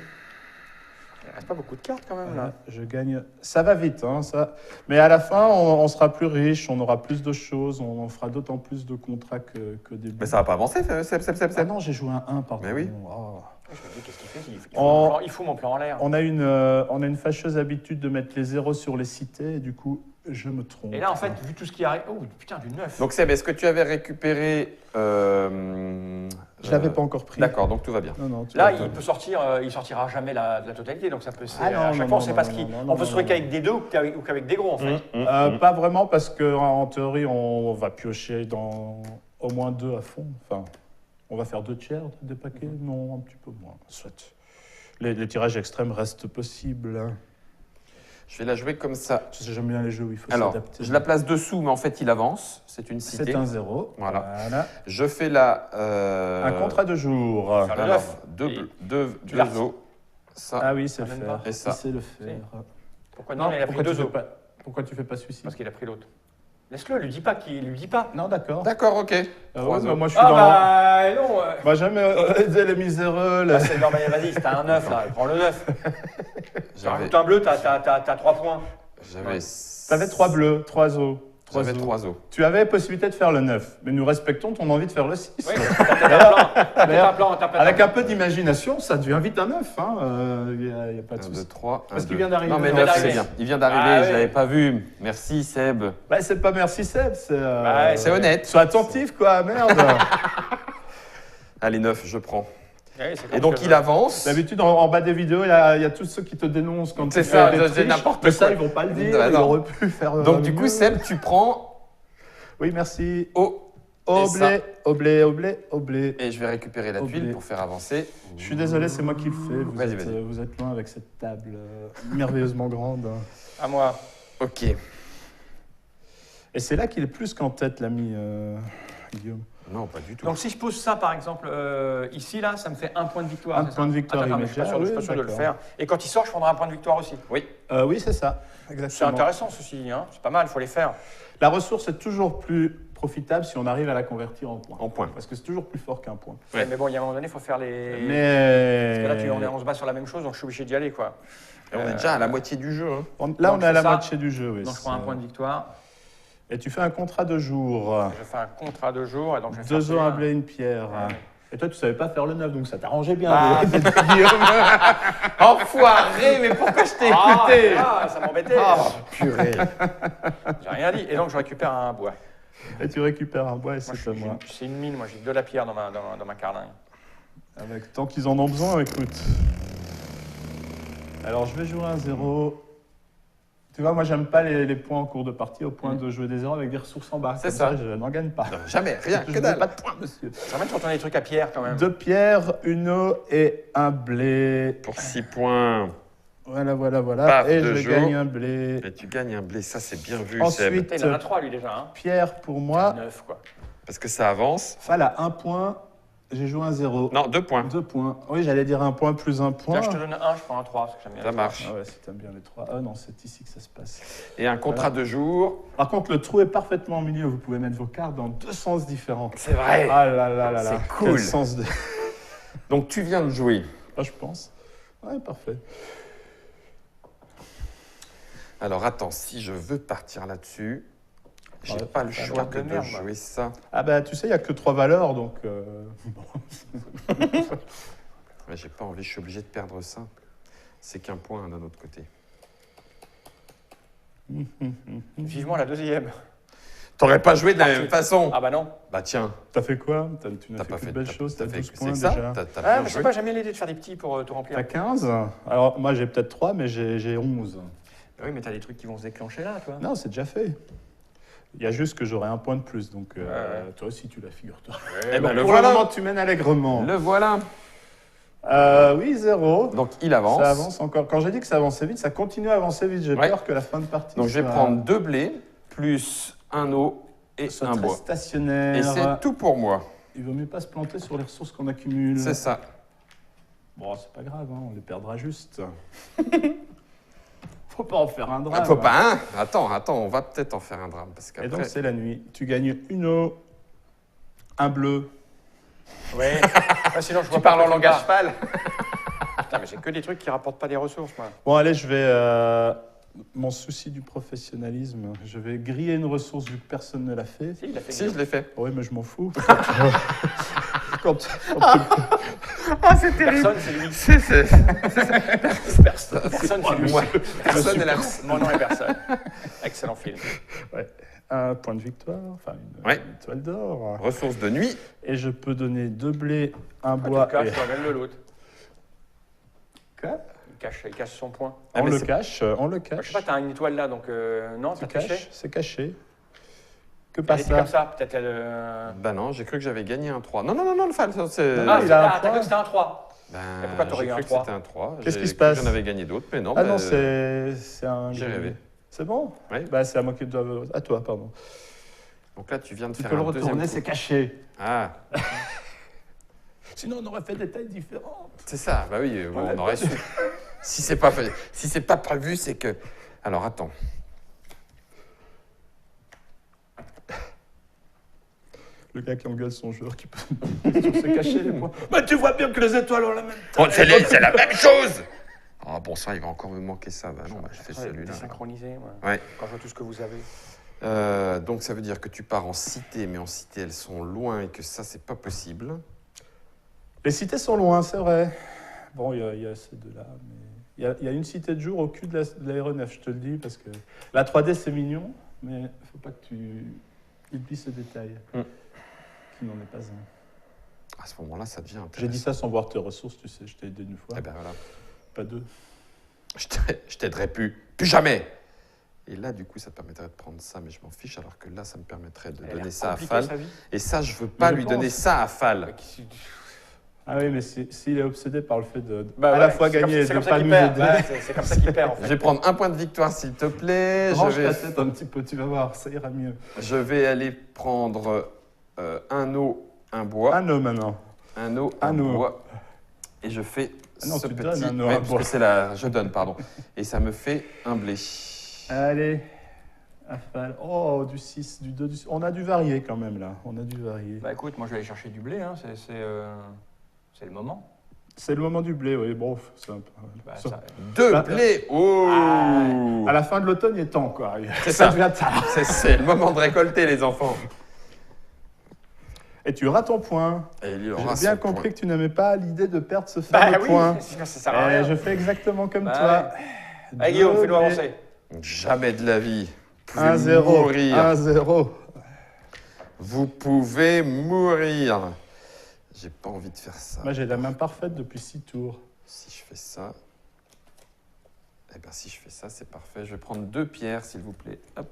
Speaker 1: Il reste pas beaucoup de cartes quand même là.
Speaker 2: Je gagne. Ça va vite, hein, ça. Mais à la fin, on sera plus riche, on aura plus de choses, on fera d'autant plus de contrats que des.
Speaker 3: Mais ça va pas avancer, Seb.
Speaker 2: Ah non, j'ai joué un 1, pardon.
Speaker 3: Mais oui.
Speaker 2: Oh.
Speaker 1: Je me dis, qu'est-ce qu'il fait
Speaker 2: En-
Speaker 1: il fout mon plan en l'air.
Speaker 2: On a une fâcheuse habitude de mettre les zéros sur les cités, et du coup, je me trompe.
Speaker 1: Et là, en fait, vu tout ce qui arrive. Oh putain, du 9.
Speaker 3: Donc Seb, est-ce que tu avais récupéré
Speaker 2: Je l'avais pas encore pris.
Speaker 3: D'accord, donc tout va bien.
Speaker 2: Non, tu
Speaker 1: Là,
Speaker 2: vois,
Speaker 1: il peut sortir, il sortira jamais la totalité, donc ça peut.
Speaker 2: Ah non,
Speaker 1: à chaque
Speaker 2: non,
Speaker 1: fois, on
Speaker 2: non,
Speaker 1: sait pas
Speaker 2: non,
Speaker 1: ce qui.
Speaker 2: non, non,
Speaker 1: On peut se trouver
Speaker 2: non,
Speaker 1: qu'avec des 2 ou qu'avec des gros en fait.
Speaker 2: Pas vraiment, parce qu'en théorie, on va piocher dans au moins 2 à fond. Enfin, on va faire 2 tiers des paquets. Non, un petit peu moins. Soit. Les tirages extrêmes restent possibles. Hein.
Speaker 3: Je vais la jouer comme ça.
Speaker 2: Tu sais, j'aime bien les jeux où il faut
Speaker 3: Alors,
Speaker 2: s'adapter.
Speaker 3: je la place dessous, mais en fait, il avance. C'est une cité.
Speaker 2: C'est un 0.
Speaker 3: Voilà. Je fais la...
Speaker 2: Un contrat de jour.
Speaker 1: Faire le
Speaker 3: Alors,
Speaker 1: neuf. Et
Speaker 3: deux
Speaker 1: tu l'arrêtes.
Speaker 3: os. Ça.
Speaker 2: Ah oui, c'est le
Speaker 1: Même
Speaker 2: faire.
Speaker 1: pas.
Speaker 3: Et ça.
Speaker 2: C'est le faire.
Speaker 1: Pourquoi non, il a pris
Speaker 2: pourquoi
Speaker 1: 2
Speaker 2: tu
Speaker 1: os.
Speaker 2: fais pas- Pourquoi tu fais pas celui-ci?
Speaker 1: Parce qu'il a pris l'autre. Laisse-le, lui dis pas qu'il lui dit pas.
Speaker 2: Non, d'accord.
Speaker 3: D'accord, ok.
Speaker 2: Ouais, bah, moi, je suis
Speaker 1: Ah
Speaker 2: dans
Speaker 1: bah non.
Speaker 2: Moi, j'aime aider les miséreux. là.
Speaker 1: Bah, c'est normal, vas-y, t'as un 9 là, prends le 9. Tu
Speaker 3: J'avais...
Speaker 1: rajoutes un bleu, t'as 3 points.
Speaker 3: J'avais...
Speaker 2: T'avais 3 bleus, 3 os.
Speaker 3: J'avais 3 os.
Speaker 2: Tu avais possibilité de faire le 9, mais nous respectons ton envie de faire le 6.
Speaker 1: Oui, t'as peut-être un plan.
Speaker 2: Avec un peu d'imagination, ça devient vite un 9. Il n'y a pas de
Speaker 3: 1,
Speaker 2: souci.
Speaker 3: 2, 3.
Speaker 2: Parce qu'il vient d'arriver.
Speaker 3: Non, mais
Speaker 2: Il
Speaker 3: 9,
Speaker 1: vient
Speaker 3: c'est
Speaker 1: d'arriver.
Speaker 3: bien. Il vient d'arriver,
Speaker 1: Ah,
Speaker 3: je
Speaker 1: oui.
Speaker 3: l'avais pas vu. Merci, Seb.
Speaker 2: Bah, c'est pas merci Seb, c'est.
Speaker 1: Ouais,
Speaker 3: C'est honnête.
Speaker 2: Sois attentif, quoi, merde.
Speaker 3: Allez, 9, je prends.
Speaker 1: Ouais, c'est
Speaker 3: Et
Speaker 1: comme
Speaker 3: donc,
Speaker 1: que-
Speaker 3: il avance.
Speaker 2: D'habitude, en bas des vidéos, il y a tous ceux qui te dénoncent quand
Speaker 3: C'est
Speaker 2: tu
Speaker 3: ça,
Speaker 2: fais des
Speaker 3: c'est
Speaker 2: triches,
Speaker 3: n'importe
Speaker 2: mais ça,
Speaker 3: quoi.
Speaker 2: ils vont pas le dire.
Speaker 3: Bah,
Speaker 2: Ils
Speaker 3: non.
Speaker 2: auraient pu faire.
Speaker 3: Donc, du coup,
Speaker 2: mieux.
Speaker 3: Seb, tu prends
Speaker 2: Oui, merci.
Speaker 3: O.
Speaker 2: Oblé, oblé, oblé, oblé.
Speaker 3: Et je vais récupérer la tuile
Speaker 2: Oblé.
Speaker 3: pour faire avancer.
Speaker 2: Je suis désolé, c'est moi qui le fais.
Speaker 3: Vas-y, vas-y.
Speaker 2: Vous êtes loin avec cette table merveilleusement grande.
Speaker 1: À moi.
Speaker 3: Ok.
Speaker 2: Et c'est là qu'il est plus qu'en tête, l'ami Guillaume.
Speaker 3: Non, pas du tout.
Speaker 1: Donc si je pose ça par exemple ici là, ça me fait un point de victoire.
Speaker 2: Un
Speaker 1: c'est
Speaker 2: point
Speaker 1: ça
Speaker 2: de victoire
Speaker 1: Attends, mais je suis pas sûr,
Speaker 2: immédiat,
Speaker 1: je suis pas sûr de le
Speaker 2: oui,
Speaker 1: faire. Et quand il sort, je prendrai un point de victoire aussi.
Speaker 3: Oui.
Speaker 2: Oui, c'est ça.
Speaker 1: C'est
Speaker 2: Exactement.
Speaker 1: intéressant ceci, hein. C'est pas mal, il faut les faire.
Speaker 2: La ressource est toujours plus profitable si on arrive à la convertir en points.
Speaker 3: En point.
Speaker 2: Parce que c'est toujours plus fort qu'un point.
Speaker 3: Ouais.
Speaker 1: Mais bon, il y a un moment donné, il faut faire les.
Speaker 2: Mais
Speaker 1: Parce que là, on se bat sur la même chose, donc je suis obligé d'y aller quoi.
Speaker 3: Et on est déjà à la moitié du jeu. Hein.
Speaker 2: Là,
Speaker 1: Donc,
Speaker 2: on est à la
Speaker 1: ça.
Speaker 2: moitié du jeu. Oui,
Speaker 1: Donc je prends un point de victoire.
Speaker 2: Et tu fais un contrat de jour.
Speaker 1: Je fais un contrat de jour et donc je vais faire
Speaker 2: 2 os,
Speaker 1: celui-là.
Speaker 2: un blé, une pierre.
Speaker 1: Ouais.
Speaker 2: Et toi, tu savais pas faire le 9, donc ça t'arrangeait bien.
Speaker 1: Ah.
Speaker 2: Guillaume.
Speaker 3: Enfoiré, mais pourquoi je t'ai écouté
Speaker 1: Ça m'embêtait.
Speaker 3: Purée.
Speaker 1: J'ai rien dit. Et donc je récupère un bois.
Speaker 2: Et tu récupères un bois et
Speaker 1: Moi,
Speaker 2: c'est à moi.
Speaker 1: c'est une mine, moi j'ai de la pierre dans ma carlingue.
Speaker 2: Avec tant qu'ils en ont besoin, écoute. Alors, je vais jouer un 0. Tu vois, moi, j'aime pas les points en cours de partie au point de jouer des 0 avec des ressources en bas.
Speaker 3: C'est
Speaker 2: Comme
Speaker 3: ça.
Speaker 2: Je n'en gagne pas.
Speaker 3: Non, jamais, rien,
Speaker 2: Je
Speaker 3: que
Speaker 2: n'ai
Speaker 3: dalle.
Speaker 2: pas de points, monsieur.
Speaker 1: Ça remet de retourner des trucs à pierre quand même.
Speaker 2: 2 pierres, une eau et un blé.
Speaker 3: Pour 6 points.
Speaker 2: Voilà.
Speaker 3: Paf,
Speaker 2: Et
Speaker 3: de
Speaker 2: je
Speaker 3: jour.
Speaker 2: gagne un blé.
Speaker 3: Et tu gagnes un blé, ça c'est bien vu,
Speaker 2: Ensuite,
Speaker 3: Seb.
Speaker 1: Il en a 3 lui déjà. Hein.
Speaker 2: Pierre pour moi.
Speaker 1: 9 quoi.
Speaker 3: Parce que ça avance.
Speaker 2: Fal a 1 point. J'ai joué un 0.
Speaker 3: Non, 2 points.
Speaker 2: 2 points. Oui, j'allais dire 1 point plus 1 point.
Speaker 1: Tiens, je te donne 1, je prends un 3 parce que j'aime bien.
Speaker 3: Ça
Speaker 1: les
Speaker 3: marche.
Speaker 2: Ah ouais, si t'aimes bien les 3. Ah non, c'est ici que ça se passe.
Speaker 3: Et un contrat de jour.
Speaker 2: Par contre, le trou est parfaitement au milieu. Vous pouvez mettre vos cartes dans 2 sens différents.
Speaker 3: C'est vrai.
Speaker 2: Ah là là là là.
Speaker 3: C'est cool.
Speaker 2: Quel sens de...
Speaker 3: Donc tu viens de jouer.
Speaker 2: Ah, je pense. Ouais, parfait.
Speaker 3: Alors attends, si je veux partir là-dessus, j'ai
Speaker 2: Ouais,
Speaker 3: pas le
Speaker 2: c'est
Speaker 3: choix
Speaker 1: carte
Speaker 3: que
Speaker 1: de
Speaker 3: de
Speaker 1: merde,
Speaker 3: jouer ça.
Speaker 2: Ah bah, tu sais, il n'y a que 3 valeurs, donc... bon.
Speaker 3: Ouais, j'ai pas envie, je suis obligé de perdre ça. C'est qu'un point d'un autre côté.
Speaker 1: Vivement la deuxième.
Speaker 3: T'aurais pas joué de la même façon.
Speaker 1: Ah bah non.
Speaker 3: Bah tiens,
Speaker 2: T'as fait quoi? Tu n'as
Speaker 3: t'as
Speaker 2: fait
Speaker 3: pas
Speaker 2: que de
Speaker 3: fait.
Speaker 2: belles choses, t'as 12
Speaker 3: C'est
Speaker 2: points
Speaker 3: que ça.
Speaker 2: déjà.
Speaker 3: T'as
Speaker 1: Ah,
Speaker 3: bien
Speaker 1: mais je sais
Speaker 3: joué.
Speaker 1: pas, j'aime bien l'idée de faire des petits pour tout remplir.
Speaker 2: T'as 15. Alors, moi, j'ai peut-être 3, mais j'ai 11.
Speaker 1: Bah oui, mais t'as des trucs qui vont se déclencher là, toi.
Speaker 2: Non, c'est déjà fait. Il y a juste que j'aurai 1 point de plus, donc toi aussi, tu la figures-toi.
Speaker 3: Eh ben, le
Speaker 2: Pour le moment,
Speaker 3: voilà.
Speaker 2: tu mènes allègrement.
Speaker 3: Le voilà.
Speaker 2: Oui, 0.
Speaker 3: Donc il avance.
Speaker 2: Ça avance encore. Quand j'ai dit que ça avançait vite, ça continue à avancer vite. J'ai
Speaker 3: Ouais.
Speaker 2: peur que la fin de partie
Speaker 3: Donc je vais
Speaker 2: soit-
Speaker 3: prendre 2 blés, plus un eau et
Speaker 2: soit
Speaker 3: un
Speaker 2: très
Speaker 3: bois.
Speaker 2: stationnaire.
Speaker 3: Et c'est tout pour moi.
Speaker 2: Il vaut mieux pas se planter sur les ressources qu'on accumule.
Speaker 3: C'est ça.
Speaker 2: Bon, c'est pas grave, hein, on les perdra juste. Faut pas en faire un drame.
Speaker 3: Faut pas, hein. Attends, on va peut-être en faire un drame. Parce
Speaker 2: Et
Speaker 3: qu'après...
Speaker 2: donc, c'est la nuit. Tu gagnes une eau, un bleu.
Speaker 1: Ouais. Ah, sinon, je vois
Speaker 3: Tu
Speaker 1: pas
Speaker 3: parles en
Speaker 1: quoi
Speaker 3: langage
Speaker 1: faire.
Speaker 3: cheval.
Speaker 1: Putain, mais j'ai que des trucs qui rapportent pas des ressources, moi.
Speaker 2: Bon, allez, je vais. Mon souci du professionnalisme, je vais griller une ressource vu que personne ne l'a fait.
Speaker 1: Si, il a fait
Speaker 3: Si, je l'ai fait.
Speaker 2: Oui, mais je m'en fous.
Speaker 3: Ah, c'est terrible.
Speaker 1: Personne, c'est lui.
Speaker 3: Personne,
Speaker 1: Personne, c'est lui.
Speaker 3: moi. Personne est là.
Speaker 1: Mon nom est personne. Excellent film.
Speaker 2: Ouais. Un point de victoire, enfin
Speaker 3: Ouais.
Speaker 2: une étoile d'or.
Speaker 3: Ressources de nuit.
Speaker 2: Et je peux donner 2 blés, un
Speaker 1: Tu
Speaker 2: bois
Speaker 1: le caches,
Speaker 2: et...
Speaker 1: tu regardes l'autre.
Speaker 2: Quoi
Speaker 1: Il cache son point.
Speaker 3: Ah,
Speaker 2: On
Speaker 3: mais
Speaker 2: le
Speaker 3: c'est-
Speaker 2: cache, on le
Speaker 1: Je
Speaker 2: cache.
Speaker 1: sais pas, t'as une étoile là, donc non,
Speaker 2: Tu
Speaker 1: t'as caché.
Speaker 2: caches, c'est caché. Que
Speaker 1: Elle
Speaker 2: pas
Speaker 1: était comme
Speaker 2: ça.
Speaker 1: ça, peut-être elle.
Speaker 3: Bah non, j'ai cru que j'avais gagné un 3. Non, le Fal, c'est...
Speaker 2: Non,
Speaker 1: Ah,
Speaker 2: il a un
Speaker 1: t'as cru
Speaker 2: point.
Speaker 1: que c'était un 3.
Speaker 3: Ben,
Speaker 1: Et pourquoi t'aurais
Speaker 3: j'ai
Speaker 1: eu un
Speaker 3: cru que
Speaker 1: 3?
Speaker 3: c'était un 3.
Speaker 2: Qu'est-ce qui
Speaker 3: J'ai
Speaker 2: se
Speaker 3: cru que
Speaker 2: passe?
Speaker 3: J'en avais gagné d'autres, mais non.
Speaker 2: Ah
Speaker 3: bah,
Speaker 2: non, c'est un...
Speaker 3: J'ai rêvé.
Speaker 2: C'est bon?
Speaker 3: Ouais.
Speaker 2: Bah, c'est à moi qui dois... À toi, pardon.
Speaker 3: Donc là, tu viens de
Speaker 2: Tu
Speaker 3: faire
Speaker 2: peux le
Speaker 3: un deuxième
Speaker 2: retourner,
Speaker 3: coup.
Speaker 2: c'est caché.
Speaker 3: Ah,
Speaker 2: Sinon, on aurait fait des tailles différentes.
Speaker 3: c'est ça. Bah oui, bon,
Speaker 2: Ouais.
Speaker 3: on aurait su. Si c'est pas fait, si c'est pas prévu, c'est que... Alors, attends.
Speaker 2: Le gars qui engueule son joueur qui peut... C'est caché, les points. Bah, tu vois bien que les étoiles ont la même
Speaker 3: Oh,
Speaker 2: taille.
Speaker 3: c'est la même chose. Ah bon, ça, il va encore me manquer ça. Bah non, bah, je fais celui-là.
Speaker 1: Synchronisé, moi.
Speaker 3: Ouais.
Speaker 1: Quand je vois tout ce que vous avez.
Speaker 3: Donc ça veut dire que tu pars en cité, mais en cité elles sont loin et que ça c'est pas possible.
Speaker 2: Les cités sont loin, c'est vrai. Bon, il y a ces deux-là, mais... Il y a une cité de jour au cul de l'aéronef, je te le dis, parce que la 3D, c'est mignon, mais il faut pas que tu oublies ce détail, qui n'en est pas un.
Speaker 3: À ce moment-là, ça devient intéressant.
Speaker 2: J'ai dit ça sans voir tes ressources, tu sais, je t'ai aidé une fois,
Speaker 3: Eh ben voilà.
Speaker 2: pas deux.
Speaker 3: Je t'aiderai plus jamais. Et là, du coup, ça te permettrait de prendre ça, mais je m'en fiche, alors que là, ça me permettrait de
Speaker 1: Elle a
Speaker 3: donner
Speaker 1: l'air
Speaker 3: ça à
Speaker 1: compliquée,
Speaker 3: Fal.
Speaker 1: sa vie.
Speaker 3: Et ça, je veux pas
Speaker 2: je
Speaker 3: lui
Speaker 2: pense.
Speaker 3: donner ça à Fal.
Speaker 2: Ah oui, mais s'il est obsédé par le fait de
Speaker 1: Bah
Speaker 2: à
Speaker 1: ouais,
Speaker 2: la fois
Speaker 1: c'est
Speaker 2: gagner et
Speaker 1: c'est
Speaker 2: de ne
Speaker 1: comme ça
Speaker 2: pas
Speaker 1: qu'il
Speaker 2: nous
Speaker 1: perd.
Speaker 2: aider.
Speaker 1: Ouais, c'est comme ça qu'il perd, en
Speaker 3: Je
Speaker 1: fait.
Speaker 3: vais prendre un point de victoire, s'il te plaît.
Speaker 2: Range ta tête un petit peu, tu vas voir, ça ira mieux.
Speaker 3: Je vais aller prendre un eau, un bois.
Speaker 2: Un eau maintenant.
Speaker 3: Un eau,
Speaker 2: Un
Speaker 3: un
Speaker 2: eau.
Speaker 3: bois. Et je fais
Speaker 2: Ah non,
Speaker 3: ce
Speaker 2: tu
Speaker 3: petit...
Speaker 2: donnes un eau,
Speaker 3: Ouais,
Speaker 2: un
Speaker 3: parce
Speaker 2: bois.
Speaker 3: que c'est la... Je donne, pardon. Et ça me fait un blé.
Speaker 2: Allez, Afal. Oh, du 6, du 2, du 6. On a dû varier quand même là, on a dû varier.
Speaker 1: Bah écoute, moi je vais aller chercher du blé, hein. C'est le moment.
Speaker 2: C'est le moment du blé, oui, bon, c'est un peu...
Speaker 1: Bah,
Speaker 2: ça-
Speaker 1: ça-
Speaker 3: Deux
Speaker 2: Là-
Speaker 3: blés. Oh.
Speaker 2: À la fin de l'automne, il est temps, quoi.
Speaker 3: C'est
Speaker 2: Ça
Speaker 3: ça.
Speaker 2: devient tard.
Speaker 3: C'est le moment de récolter, les enfants.
Speaker 2: Et tu auras ton point.
Speaker 3: Et il
Speaker 2: J'ai
Speaker 3: aura
Speaker 2: bien
Speaker 3: son
Speaker 2: compris
Speaker 3: point.
Speaker 2: que tu n'aimais pas l'idée de perdre ce
Speaker 1: Bah
Speaker 2: fameux
Speaker 1: oui,
Speaker 2: point.
Speaker 1: sinon ça sert à rien.
Speaker 2: Et je fais exactement comme
Speaker 1: Bah
Speaker 2: toi.
Speaker 1: Allez Guillaume,
Speaker 2: Deux
Speaker 1: fais-nous
Speaker 2: blés.
Speaker 1: avancer.
Speaker 3: Jamais de la vie. Vous pouvez
Speaker 2: 1-0.
Speaker 3: mourir.
Speaker 2: 1-0.
Speaker 3: Vous pouvez mourir. J'ai pas envie de faire ça.
Speaker 2: Moi, j'ai la main parfaite depuis 6 tours.
Speaker 3: Si je fais ça... Eh ben, si je fais ça, c'est parfait. Je vais prendre 2 pierres, s'il vous plaît. Hop,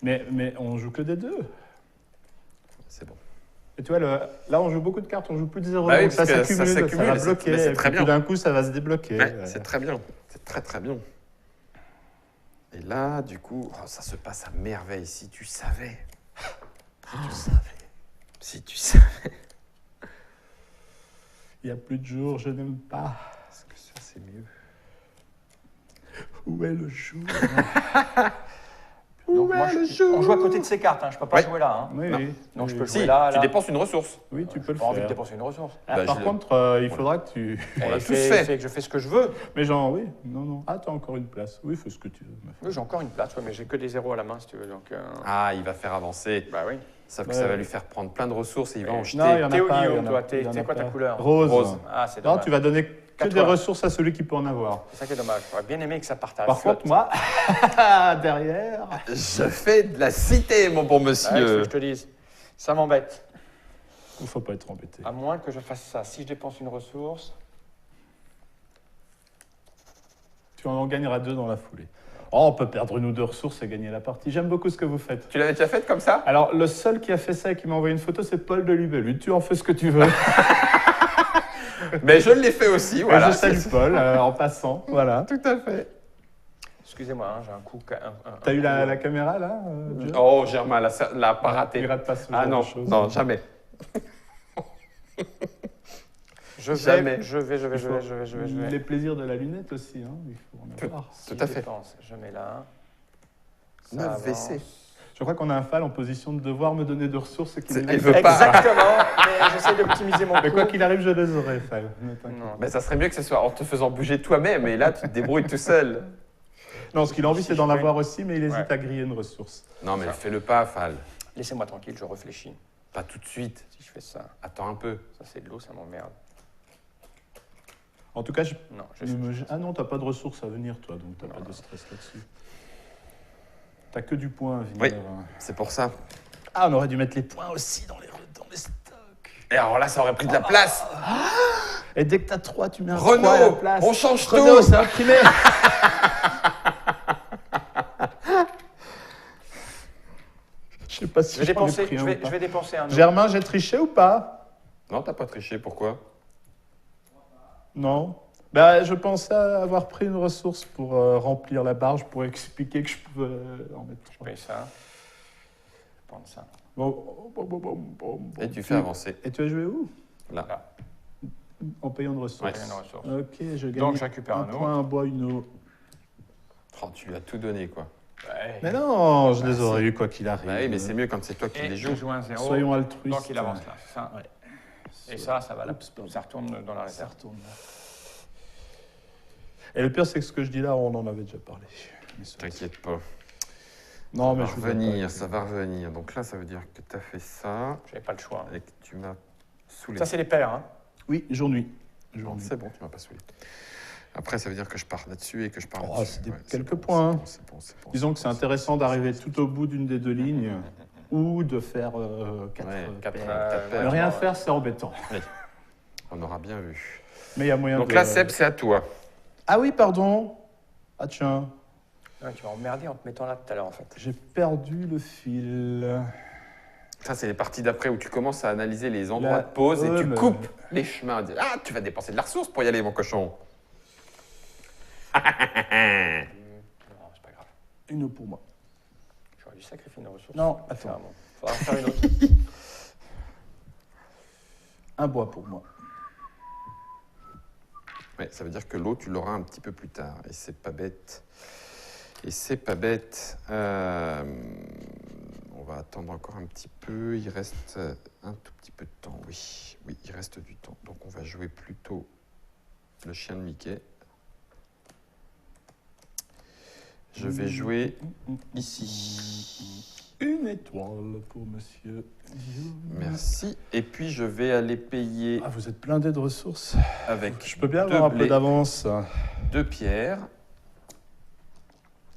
Speaker 2: Mais on joue que des deux.
Speaker 3: c'est bon.
Speaker 2: Et tu vois, là, on joue beaucoup de cartes, on joue plus de 0,
Speaker 3: Bah oui,
Speaker 2: donc ça
Speaker 3: parce que
Speaker 2: s'accumule,
Speaker 3: ça
Speaker 2: ça
Speaker 3: s'accumule,
Speaker 2: va
Speaker 3: mais c'est
Speaker 2: bloquer, et
Speaker 3: très
Speaker 2: puis
Speaker 3: bien.
Speaker 2: tout d'un coup, ça va se débloquer.
Speaker 3: Ouais, c'est très bien. C'est très très bien. Et là, du coup, oh, ça se passe à merveille. Si tu savais. Si tu savais. Si tu savais.
Speaker 2: Il n'y a plus de jour, je n'aime pas.
Speaker 3: Est-ce que ça, c'est mieux?
Speaker 2: Où est le jour?
Speaker 1: Donc, moi, on joue à côté de ces cartes, hein. Je ne peux pas
Speaker 3: Ouais.
Speaker 1: jouer là. Hein.
Speaker 2: Oui,
Speaker 3: Non.
Speaker 2: oui.
Speaker 1: Donc, je peux
Speaker 3: Si,
Speaker 1: jouer là,
Speaker 3: tu
Speaker 1: là.
Speaker 3: dépenses une ressource.
Speaker 2: Oui, tu peux
Speaker 1: J'ai
Speaker 2: le
Speaker 1: pas envie de
Speaker 2: faire.
Speaker 1: dépenser une ressource.
Speaker 2: Ah,
Speaker 3: Bah,
Speaker 2: par
Speaker 3: je le-
Speaker 2: contre, il faudra que tu...
Speaker 3: On l'a
Speaker 1: Et
Speaker 3: tous fait.
Speaker 1: fait que je fais ce que je veux.
Speaker 2: Mais genre, oui, non. Ah, t'as encore une place. Oui, fais ce que tu veux. meuf.
Speaker 1: Oui, j'ai encore une place, ouais, mais j'ai que des zéros à la main, si tu veux. Donc,
Speaker 3: Ah, il va faire avancer.
Speaker 1: bah oui.
Speaker 3: Sauf que
Speaker 2: Ouais.
Speaker 3: ça va lui faire prendre plein de ressources et il va en jeter.
Speaker 2: Non, il y en a
Speaker 1: T'es au
Speaker 2: pas.
Speaker 1: Guillaume,
Speaker 2: il y en a-
Speaker 1: toi.
Speaker 2: il y en
Speaker 1: T'es
Speaker 2: a
Speaker 1: quoi ta
Speaker 2: pas.
Speaker 1: couleur?
Speaker 2: Rose.
Speaker 3: Rose.
Speaker 1: Ah, c'est
Speaker 2: Non,
Speaker 1: dommage.
Speaker 2: tu vas donner que
Speaker 1: Qu'à
Speaker 2: des
Speaker 1: toi.
Speaker 2: ressources à celui qui peut en avoir.
Speaker 1: C'est ça qui est dommage. J'aurais bien aimé que ça parte à la
Speaker 2: Par
Speaker 1: flotte.
Speaker 2: contre, moi, derrière...
Speaker 3: Je fais de la cité, mon bon
Speaker 1: Ouais, c'est ce que
Speaker 3: monsieur.
Speaker 1: je te dise. Ça m'embête.
Speaker 2: Il ne faut pas être embêté.
Speaker 1: À moins que je fasse ça. Si je dépense une ressource.
Speaker 2: Tu en gagneras 2 dans la foulée. Oh, on peut perdre 1 ou 2 ressources et gagner la partie. J'aime beaucoup ce que vous faites.
Speaker 3: Tu l'avais déjà fait comme ça?
Speaker 2: Alors, le seul qui a fait ça et qui m'a envoyé une photo, c'est Paul de Lubelu. Tu en fais ce que tu veux.
Speaker 3: Mais je l'ai fait aussi, voilà.
Speaker 2: Et je salue Paul en passant. Voilà.
Speaker 3: Tout à fait.
Speaker 1: Excusez-moi, hein, j'ai un coup.
Speaker 2: T'as eu la caméra là Dieu
Speaker 3: Oh, Germain, l'a pas raté.
Speaker 2: Il rate pas ce
Speaker 3: Ah
Speaker 2: genre
Speaker 3: non,
Speaker 2: de choses.
Speaker 3: non, jamais.
Speaker 1: Je
Speaker 3: Jamais.
Speaker 1: vais, je vais.
Speaker 2: Les plaisirs de la lunette aussi, hein. Il faut en avoir.
Speaker 1: Si
Speaker 3: Tout à
Speaker 1: je
Speaker 3: fait.
Speaker 1: dépense, je mets là. Ça
Speaker 3: 9
Speaker 1: avance.
Speaker 3: WC.
Speaker 2: Je crois qu'on a un Fall en position de devoir me donner de ressources et qu'il
Speaker 3: C'est-
Speaker 2: ne
Speaker 3: il
Speaker 2: les
Speaker 3: veut
Speaker 2: fait
Speaker 3: pas.
Speaker 1: Exactement, mais j'essaie d'optimiser mon
Speaker 2: Mais
Speaker 1: coup.
Speaker 2: quoi qu'il arrive, je les aurai, Fall. Ne t'inquiète.
Speaker 1: Non.
Speaker 3: Mais ça serait mieux que ce soit en te faisant bouger toi-même, et là, tu te débrouilles tout seul.
Speaker 2: Non, ce qu'il a envie,
Speaker 1: Si
Speaker 2: c'est
Speaker 1: je
Speaker 2: d'en
Speaker 1: fais-
Speaker 2: avoir aussi, mais il hésite
Speaker 1: Ouais.
Speaker 2: à griller une ressource.
Speaker 3: Non, mais
Speaker 1: Ça.
Speaker 3: fais-le pas, Fal.
Speaker 1: Laissez-moi tranquille, je réfléchis.
Speaker 3: Pas tout de suite.
Speaker 1: Si je fais ça,
Speaker 3: Attends un peu.
Speaker 1: ça c'est de l'eau, ça m'emmerde.
Speaker 2: En tout cas,
Speaker 1: Non,
Speaker 2: ah non, t'as pas de ressources à venir, toi, donc t'as
Speaker 1: Non,
Speaker 2: pas
Speaker 1: non.
Speaker 2: de stress là-dessus. T'as que du point à venir.
Speaker 3: Oui. C'est pour ça.
Speaker 2: Ah, on aurait dû mettre les points aussi dans les stocks.
Speaker 3: Et alors là, ça aurait pris de la place.
Speaker 2: Et dès que t'as 3, tu mets un 3 à la
Speaker 3: Renaud,
Speaker 2: place.
Speaker 3: on change
Speaker 2: Renaud,
Speaker 3: tout.
Speaker 2: c'est imprimé. Je sais pas si
Speaker 1: Je vais
Speaker 2: j'en ai
Speaker 1: dépenser,
Speaker 2: pris un
Speaker 1: je
Speaker 2: ou
Speaker 1: vais,
Speaker 2: pas.
Speaker 1: je vais dépenser un eau.
Speaker 2: Germain, j'ai triché ou pas?
Speaker 3: Non, t'as pas triché, pourquoi?
Speaker 2: Non. Bah, je pensais avoir pris une ressource pour remplir la barge, pour expliquer que je pouvais en mettre
Speaker 1: Je
Speaker 2: 3.
Speaker 1: paye ça. Je vais prendre ça.
Speaker 2: Bon.
Speaker 3: Et tu fais avancer.
Speaker 2: Et tu as joué où?
Speaker 3: Là.
Speaker 1: Là,
Speaker 2: En payant de ressources.
Speaker 3: Ouais.
Speaker 1: rien de ressources.
Speaker 2: Ok, je gagne
Speaker 1: Donc je récupère un eau.
Speaker 2: point, un bois, une eau.
Speaker 3: Oh, tu lui as tout donné, quoi.
Speaker 1: Ouais.
Speaker 2: Mais non, je les
Speaker 3: Bah,
Speaker 2: aurais
Speaker 3: si.
Speaker 2: eu quoi qu'il arrive.
Speaker 3: Bah oui, mais c'est mieux quand c'est toi qui
Speaker 1: Et
Speaker 3: les
Speaker 1: je
Speaker 3: joues.
Speaker 1: joue un zéro.
Speaker 2: Soyons altruistes.
Speaker 1: Donc il avance là, c'est ça.
Speaker 2: Ouais.
Speaker 1: Et ça va là.
Speaker 2: Oups, pardon.
Speaker 1: Ça retourne dans la
Speaker 2: Ça
Speaker 1: réserve.
Speaker 2: retourne là. Et le pire, c'est que ce que je dis là, on en avait déjà parlé. Mais ça-
Speaker 3: T'inquiète pas.
Speaker 2: Non,
Speaker 3: Ça
Speaker 2: mais
Speaker 3: va
Speaker 2: je voudrais pas
Speaker 3: revenir,
Speaker 2: que-
Speaker 3: ça va revenir. Donc là, ça veut dire que t'as fait ça
Speaker 1: J'avais pas le choix.
Speaker 3: et que tu m'as saoulé.
Speaker 1: Ça c'est les paires. Hein.
Speaker 2: Oui, jour-nuit.
Speaker 3: Non,
Speaker 2: Jour-nuit.
Speaker 3: c'est bon, tu m'as pas saoulé. Après, ça veut dire que je pars là-dessus et que je pars
Speaker 2: Oh,
Speaker 3: là-dessus.
Speaker 2: c'est des-
Speaker 3: c'est
Speaker 2: quelques
Speaker 3: bon,
Speaker 2: points, hein.
Speaker 3: c'est bon, c'est bon,
Speaker 2: Disons que c'est
Speaker 3: bon,
Speaker 2: intéressant
Speaker 3: bon,
Speaker 2: d'arriver
Speaker 3: c'est
Speaker 2: tout au bout d'une des deux lignes ou de faire 4
Speaker 3: Ouais,
Speaker 2: paires.
Speaker 3: quatre paires.
Speaker 2: Ne rien
Speaker 1: ouais.
Speaker 2: faire, c'est embêtant.
Speaker 3: On aura bien vu.
Speaker 2: Mais il y a moyen
Speaker 3: Donc
Speaker 2: de...
Speaker 3: là, Seb, c'est à toi.
Speaker 2: Ah oui, pardon. Ah tiens,
Speaker 1: Ouais, tu vas emmerder en te mettant là tout à l'heure en fait.
Speaker 2: j'ai perdu le fil.
Speaker 3: Ça, c'est les parties d'après où tu commences à analyser les endroits
Speaker 2: Là,
Speaker 3: de pause et
Speaker 2: ouais,
Speaker 3: tu
Speaker 2: mais-
Speaker 3: coupes les chemins. Ah, tu vas dépenser de la ressource pour y aller, mon cochon.
Speaker 1: Non, c'est pas grave.
Speaker 2: Une eau pour moi.
Speaker 1: J'aurais dû sacrifier une ressource.
Speaker 2: Non,
Speaker 1: Faire
Speaker 2: attends.
Speaker 1: un bon. Faudra en faire une autre.
Speaker 2: Un bois pour moi.
Speaker 3: Ouais, ça veut dire que l'eau, tu l'auras un petit peu plus tard. Et c'est pas bête. Et c'est pas bête. On va attendre encore un petit peu. Il reste un tout petit peu de temps. Oui, oui, il reste du temps. Donc on va jouer plutôt le chien de Mickey. Je vais jouer ici.
Speaker 2: Une étoile pour monsieur Guillaume.
Speaker 3: Merci. Et puis je vais aller payer
Speaker 2: Ah, vous êtes blindé de ressources.
Speaker 3: avec
Speaker 2: Je peux bien
Speaker 3: deux
Speaker 2: avoir un peu
Speaker 3: blés,
Speaker 2: d'avance.
Speaker 3: 2 pierres.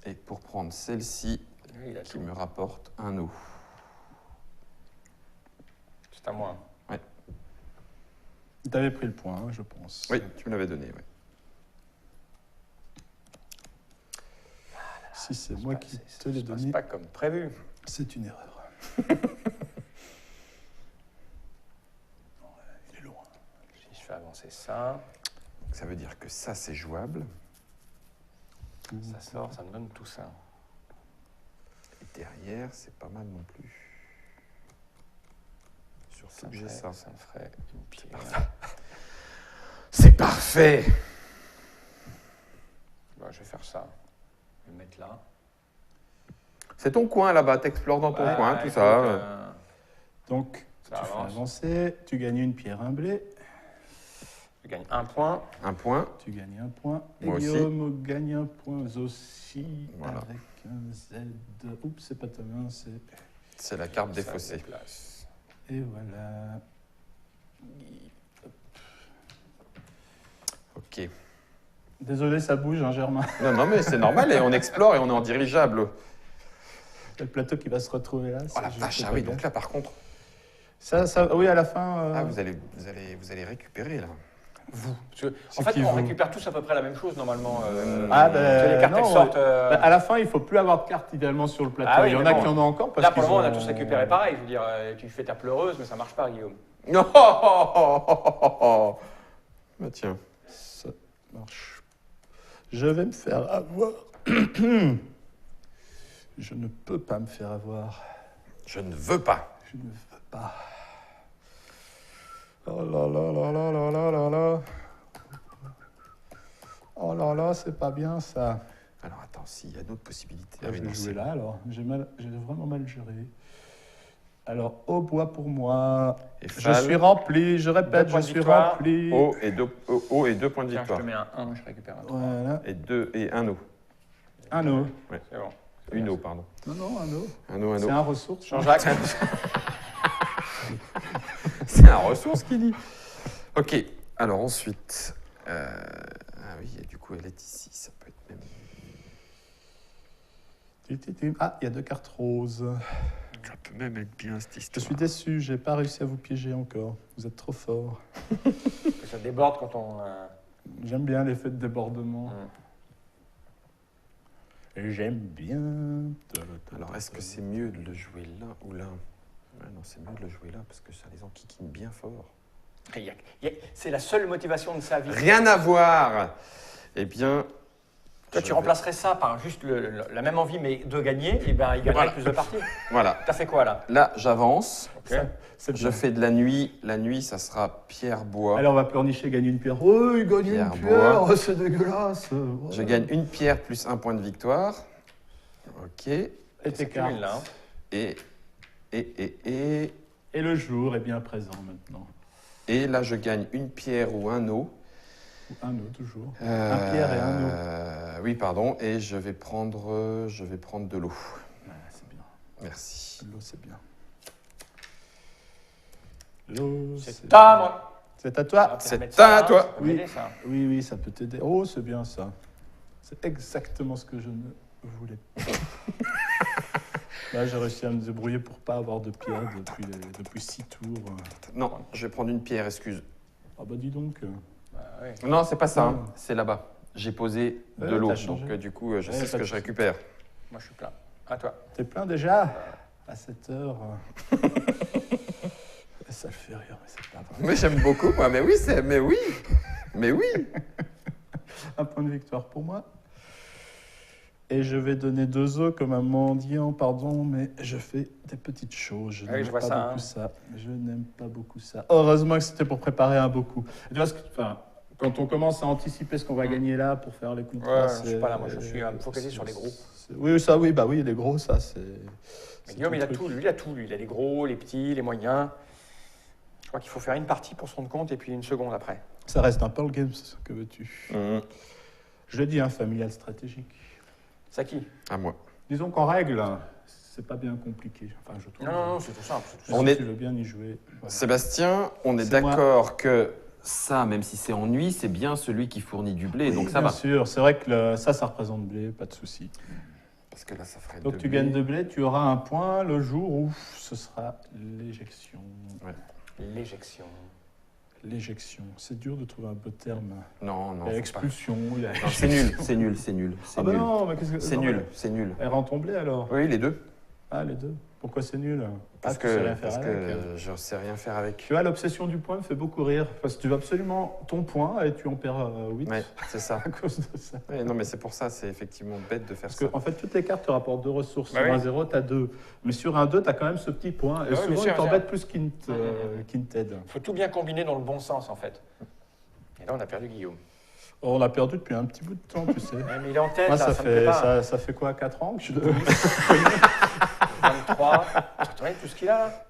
Speaker 3: Et pour prendre celle-ci,
Speaker 1: Oui, il a
Speaker 3: qui
Speaker 1: tout.
Speaker 3: me rapporte un eau.
Speaker 1: C'est à moi.
Speaker 2: T'avais pris le point, hein, je pense.
Speaker 3: Oui, tu me l'avais donné, oui.
Speaker 2: Si c'est moi qui
Speaker 1: C'est-
Speaker 2: te l'ai
Speaker 1: ça se passe
Speaker 2: donné,
Speaker 1: pas comme prévu.
Speaker 2: c'est une erreur.
Speaker 1: c'est ça.
Speaker 3: Ça veut dire que ça, c'est jouable.
Speaker 1: Ça sort, ça me donne tout ça.
Speaker 3: Et derrière, c'est pas mal non plus. Surtout que j'ai ça.
Speaker 1: Ça me ferait une pierre.
Speaker 3: C'est parfait.
Speaker 1: Bah, je vais faire ça. Je vais le mettre là.
Speaker 3: C'est ton coin là-bas, t'explores dans ton coin, tout
Speaker 1: écoute,
Speaker 3: ça.
Speaker 2: Donc,
Speaker 1: ça
Speaker 2: tu fais
Speaker 1: avance.
Speaker 2: avancer, tu gagnes une pierre, un blé,
Speaker 1: Je gagne un point.
Speaker 3: Un point.
Speaker 2: tu gagnes un point.
Speaker 3: Moi
Speaker 2: et
Speaker 3: aussi.
Speaker 2: Guillaume gagne un point aussi,
Speaker 3: Voilà.
Speaker 2: avec un Z. Oups, c'est pas ta main, c'est...
Speaker 3: C'est la carte
Speaker 1: Ça se
Speaker 3: défaussée.
Speaker 1: déplace.
Speaker 2: Et voilà.
Speaker 3: Ok.
Speaker 2: Désolé, ça bouge, hein, Germain.
Speaker 3: Non, non, mais c'est normal, et on explore et on est en dirigeable.
Speaker 2: Le plateau qui va se retrouver là.
Speaker 3: Oh
Speaker 2: c'est
Speaker 3: la
Speaker 2: juste
Speaker 3: vache, ah
Speaker 2: pas
Speaker 3: oui,
Speaker 2: bien.
Speaker 3: donc là par contre.
Speaker 2: Ça, oui, à la fin...
Speaker 3: Ah, vous allez récupérer là.
Speaker 1: Parce que, en
Speaker 2: C'est
Speaker 1: fait,
Speaker 2: qui,
Speaker 1: on
Speaker 2: vous
Speaker 1: récupère tous à peu près la même chose normalement.
Speaker 2: Ah,
Speaker 1: les cartes elles
Speaker 2: non,
Speaker 1: sortent.
Speaker 2: à la fin, il ne faut plus avoir de cartes idéalement sur le plateau.
Speaker 1: Ah oui,
Speaker 2: il y en
Speaker 1: mais
Speaker 2: a
Speaker 1: bon.
Speaker 2: qui en ont encore parce
Speaker 1: Là, pour le
Speaker 2: qu'ils
Speaker 1: moment, on a
Speaker 2: ont-
Speaker 1: tous récupéré pareil. Je veux dire, tu fais ta pleureuse, mais ça marche pas, Guillaume.
Speaker 3: Non. Bah tiens.
Speaker 2: Ça marche. Je vais me faire avoir. Je ne peux pas me faire avoir.
Speaker 3: Je ne veux pas.
Speaker 2: Je ne veux pas. Oh là là là là là là là là. Oh là là, c'est pas bien ça.
Speaker 3: Alors attends, s'il y a d'autres possibilités.
Speaker 2: Je
Speaker 3: Ah oui,
Speaker 2: vais
Speaker 3: non,
Speaker 2: jouer
Speaker 3: c'est-
Speaker 2: là alors. J'ai vraiment mal géré. Alors, au bois pour moi.
Speaker 3: Et
Speaker 2: Je
Speaker 3: Fall,
Speaker 2: suis rempli, je répète,
Speaker 1: Deux points
Speaker 2: je
Speaker 1: de
Speaker 2: suis
Speaker 1: victoire.
Speaker 2: rempli.
Speaker 3: O et 2 points de
Speaker 1: Tiens, je
Speaker 3: victoire.
Speaker 1: te mets un 1, je récupère un 3.
Speaker 2: Voilà.
Speaker 3: Et un O.
Speaker 2: Un eau.
Speaker 1: C'est bon.
Speaker 3: Une O, pardon.
Speaker 2: Non, non, un eau.
Speaker 3: Un O, un
Speaker 2: C'est
Speaker 3: O.
Speaker 2: un ressource.
Speaker 1: Jean-Jacques.
Speaker 3: C'est un ressource qui dit. Ok, alors ensuite. Ah oui, et du coup, elle est ici. Ça peut être même.
Speaker 2: Ah, il y a 2 cartes roses.
Speaker 3: Ça peut même être bien cette
Speaker 2: Je
Speaker 3: histoire.
Speaker 2: suis déçu, j'ai pas réussi à vous piéger encore. Vous êtes trop fort.
Speaker 1: Ça déborde quand on.
Speaker 2: J'aime bien l'effet de débordement.
Speaker 1: Mm.
Speaker 2: Et j'aime bien.
Speaker 3: Alors, est-ce que c'est mieux de le jouer là ou là? Non, c'est mieux de le jouer là parce que ça les enquiquine bien fort.
Speaker 1: C'est la seule motivation de sa vie.
Speaker 3: Rien à voir. Eh bien.
Speaker 1: Toi,
Speaker 3: je
Speaker 1: tu
Speaker 3: vais-
Speaker 1: remplacerais ça par juste la même envie, mais de gagner, et ben il gagnerait
Speaker 3: Voilà.
Speaker 1: plus de parties.
Speaker 3: Voilà.
Speaker 1: T'as fait quoi là?
Speaker 3: Là, j'avance.
Speaker 1: Ok.
Speaker 2: C'est
Speaker 3: Je fais de la nuit. La nuit, ça sera pierre-bois.
Speaker 2: Alors on va pleurnicher gagner une pierre. Oh, il gagne
Speaker 3: Pierre,
Speaker 2: une pierre,
Speaker 3: bois.
Speaker 2: c'est dégueulasse. Oh.
Speaker 3: Je gagne une pierre plus un point de victoire. Ok.
Speaker 2: Et
Speaker 1: Ça
Speaker 2: tes
Speaker 1: cumule,
Speaker 2: cartes.
Speaker 1: là.
Speaker 3: Et
Speaker 2: Et le jour est bien présent maintenant.
Speaker 3: là, je gagne une pierre ou un eau.
Speaker 2: Ou un eau toujours. Un pierre et un eau.
Speaker 3: Oui, pardon. Et je vais prendre de l'eau.
Speaker 2: Ouais, c'est bien.
Speaker 3: Merci.
Speaker 2: L'eau, c'est bien. L'eau,
Speaker 1: C'est à moi.
Speaker 2: C'est à toi.
Speaker 1: Ah,
Speaker 3: C'est
Speaker 1: mettre ça,
Speaker 3: à toi.
Speaker 1: Ça peut
Speaker 2: Oui.
Speaker 1: m'aider, ça.
Speaker 2: Oui, oui, ça peut t'aider. Oh, c'est bien ça. C'est exactement ce que je ne voulais pas. Là, j'ai réussi à me débrouiller pour pas avoir de pierre depuis 6 tours.
Speaker 3: Non, je vais prendre une pierre, excuse.
Speaker 2: Ah bah dis donc.
Speaker 1: Bah, ouais.
Speaker 3: Non, c'est pas ça.
Speaker 2: Non.
Speaker 3: hein. C'est là-bas. J'ai posé de
Speaker 2: Ouais,
Speaker 3: l'eau.
Speaker 2: t'as changé.
Speaker 3: Donc, du coup, je
Speaker 2: Ouais,
Speaker 3: sais
Speaker 2: pas
Speaker 3: ce
Speaker 2: de
Speaker 3: que je
Speaker 2: souci.
Speaker 3: récupère.
Speaker 1: Moi, je suis plein. À toi.
Speaker 2: T'es plein déjà à 7 heures. Ça le fait rire, mais c'est pas vrai.
Speaker 3: Mais j'aime beaucoup, moi. Mais oui, mais oui. Mais oui.
Speaker 2: Un point de victoire pour moi. Et je vais donner 2 os comme un mendiant, pardon, mais je fais des petites choses. Je
Speaker 1: Ah oui,
Speaker 2: n'aime
Speaker 1: je vois
Speaker 2: pas
Speaker 1: ça,
Speaker 2: beaucoup
Speaker 1: hein.
Speaker 2: ça. Je n'aime pas beaucoup ça. Heureusement que c'était pour préparer un beaucoup. Et tu vois, quand on commence à anticiper ce qu'on va gagner là pour faire les contrats,
Speaker 1: Ouais, je suis pas là, moi, je suis focalisé
Speaker 2: c'est-
Speaker 1: sur les gros.
Speaker 2: Oui, ça, oui, bah oui, les gros, ça, c'est.
Speaker 1: Mais
Speaker 2: c'est
Speaker 1: Guillaume,
Speaker 2: ton
Speaker 1: il a
Speaker 2: truc.
Speaker 1: tout, lui, il a tout. Lui, il a les gros, les petits, les moyens. Je crois qu'il faut faire une partie pour se rendre compte et puis une seconde après.
Speaker 2: Ça reste un Pearl Games, que veux-tu.
Speaker 3: Mmh.
Speaker 2: Je le dis, un familial stratégique.
Speaker 1: C'est à qui?
Speaker 3: À moi.
Speaker 2: Disons qu'en règle, c'est pas bien compliqué. Enfin, je trouve.
Speaker 1: Non, non, non, c'est tout simple. c'est tout
Speaker 2: Si
Speaker 3: On
Speaker 1: simple.
Speaker 3: est-
Speaker 2: tu veux bien y jouer. Voilà.
Speaker 3: Sébastien, on est,
Speaker 2: C'est moi.
Speaker 3: d'accord que ça, même si c'est ennui, c'est bien celui qui fournit du blé, donc ça
Speaker 2: Bien
Speaker 3: va.
Speaker 2: sûr, c'est vrai que ça représente blé, pas de souci.
Speaker 3: Parce que là, ça ferait
Speaker 2: Donc
Speaker 3: deux
Speaker 2: tu
Speaker 3: blés.
Speaker 2: gagnes de blé, tu auras un point le jour où ce sera l'éjection.
Speaker 1: L'éjection.
Speaker 2: L'éjection. C'est dur de trouver un beau terme.
Speaker 3: Non, non.
Speaker 2: Il y a
Speaker 3: faut
Speaker 2: expulsion, il y a...
Speaker 3: pas. Non, c'est nul, c'est nul, c'est nul. C'est
Speaker 2: Ah bah
Speaker 3: nul.
Speaker 2: non, mais qu'est-ce que...
Speaker 3: C'est
Speaker 2: non,
Speaker 3: nul,
Speaker 2: mais-
Speaker 3: c'est nul.
Speaker 2: Elle rend ton blé alors.
Speaker 3: Oui, les deux.
Speaker 2: Ah, les deux. Pourquoi c'est nul?
Speaker 3: Parce
Speaker 2: tu sais
Speaker 3: que,
Speaker 2: rien faire avec.
Speaker 3: je ne sais rien faire avec.
Speaker 2: Tu vois, l'obsession du point me fait beaucoup rire. Parce que tu veux absolument ton point et tu en perds 8
Speaker 3: Ouais, c'est ça.
Speaker 2: à cause de ça.
Speaker 3: Ouais, non, mais c'est pour ça, c'est effectivement bête de faire
Speaker 2: Parce
Speaker 3: ça.
Speaker 2: qu'en fait, toutes les cartes te rapportent 2 ressources.
Speaker 1: Bah
Speaker 2: Sur
Speaker 1: oui.
Speaker 2: un 0, tu as 2. Mais sur un 2, tu as quand même ce petit point. Et
Speaker 1: Bah oui,
Speaker 2: souvent,
Speaker 1: bien sûr,
Speaker 2: il t'embête plus qu'il ne t'aide.
Speaker 1: Il faut tout bien combiner dans le bon sens, en fait. Et là, on a perdu Guillaume.
Speaker 2: Oh, on l'a perdu depuis un petit bout de temps, tu sais.
Speaker 1: Ouais, mais il est en tête,
Speaker 2: Moi,
Speaker 1: là,
Speaker 2: ça,
Speaker 1: ça me plaît
Speaker 2: fait,
Speaker 1: pas.
Speaker 2: ça fait quoi, 4 ans que je...
Speaker 1: 23. Attendez, tout ce qu'il a, là.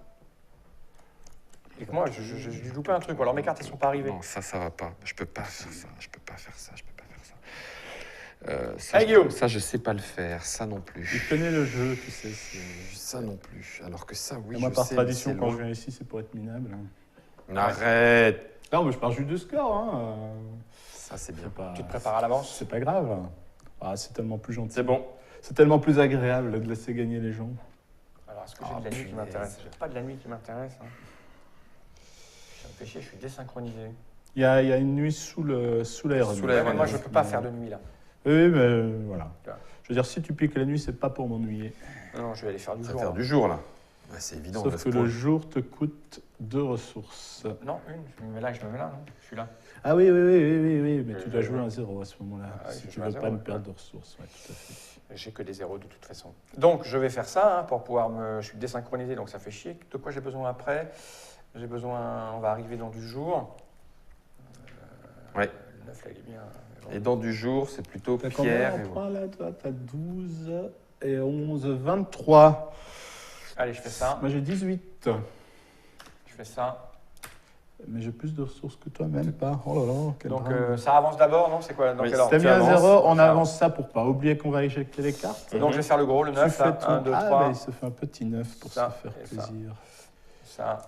Speaker 1: Et que moi, je lui loupe un truc. Ou alors mes cartes, elles sont pas arrivées.
Speaker 3: Non, ça va pas. Je peux pas faire ça. Je peux pas faire ça. Je peux pas faire ça.
Speaker 1: Allez, Guillaume.
Speaker 3: Ça, je sais pas le faire. Ça non
Speaker 2: Il
Speaker 3: plus.
Speaker 2: connaît le jeu, tu sais.
Speaker 3: Ça non plus. Alors que ça, oui,
Speaker 2: Et moi,
Speaker 3: je
Speaker 2: par
Speaker 3: sais,
Speaker 2: tradition,
Speaker 3: mais
Speaker 2: quand
Speaker 3: c'est
Speaker 2: je viens ici, c'est pour être minable.
Speaker 3: Arrête.
Speaker 2: Non, mais je pars juste du score. Hein.
Speaker 3: Ça, c'est bien.
Speaker 2: C'est pas...
Speaker 1: Tu te prépares à l'avance.
Speaker 2: C'est pas grave. Ah, c'est tellement plus gentil.
Speaker 3: C'est bon.
Speaker 2: C'est tellement plus agréable de laisser gagner les gens.
Speaker 1: Alors, est-ce que j'ai de la nuit qui m'intéresse? J'ai pas de la nuit qui m'intéresse. Hein. Ça me fait chier, je suis désynchronisé.
Speaker 2: Il y a une nuit sous l'air.
Speaker 3: Sous l'air.
Speaker 1: Ouais, mais moi, je peux pas faire de nuit, là.
Speaker 2: Oui, mais voilà.
Speaker 1: Tu vois.
Speaker 2: Je veux dire, si tu piques la nuit, c'est pas pour m'ennuyer.
Speaker 1: Non, je vais aller faire du
Speaker 3: Ça
Speaker 1: jour.
Speaker 3: va faire
Speaker 1: là.
Speaker 3: du jour, là. Ouais, c'est évident.
Speaker 2: Sauf
Speaker 3: de ce
Speaker 2: que
Speaker 3: point.
Speaker 2: le jour te coûte 2 ressources.
Speaker 1: Non, une. Je me mets là, non? Je suis là.
Speaker 2: Ah oui, mais tu dois jouer un 0 à ce moment-là.
Speaker 1: Ah oui,
Speaker 2: si
Speaker 1: je
Speaker 2: tu
Speaker 1: joue
Speaker 2: veux
Speaker 1: un
Speaker 2: pas
Speaker 1: 0,
Speaker 2: me perdre de ressources. Ouais, tout à fait.
Speaker 1: J'ai que des zéros de toute façon. Donc, je vais faire ça pour pouvoir me. Je suis désynchronisé, donc ça fait chier. De quoi j'ai besoin après? J'ai besoin. On va arriver dans du jour.
Speaker 3: Ouais.
Speaker 1: Le 9, là, il est bien. Mais bon.
Speaker 3: Et dans du jour, c'est plutôt
Speaker 2: T'as combien
Speaker 3: pierre.
Speaker 2: en points là, toi? T'as 12 et 11, 23.
Speaker 1: Allez, je fais ça.
Speaker 2: Moi j'ai 18.
Speaker 1: Je fais ça.
Speaker 2: Mais j'ai plus de ressources que toi, même pas. Oh là là, quel
Speaker 1: Donc,
Speaker 2: drame.
Speaker 1: ça avance d'abord, non? C'est quoi? Dans
Speaker 3: Oui,
Speaker 1: quel ordre?
Speaker 2: T'as
Speaker 3: tu
Speaker 2: mis un
Speaker 3: avances,
Speaker 2: 0, on
Speaker 1: ça
Speaker 2: avance ça pour pas oublier qu'on va éjecter les cartes.
Speaker 1: Donc, je vais faire le gros, le 9.
Speaker 2: Tu fais
Speaker 1: Là.
Speaker 2: ton...
Speaker 1: 1, 2,
Speaker 2: ah,
Speaker 1: 3.
Speaker 2: bah, il se fait un petit 9 pour
Speaker 1: Ça,
Speaker 2: se faire
Speaker 1: et ça.
Speaker 2: plaisir.
Speaker 1: Ça.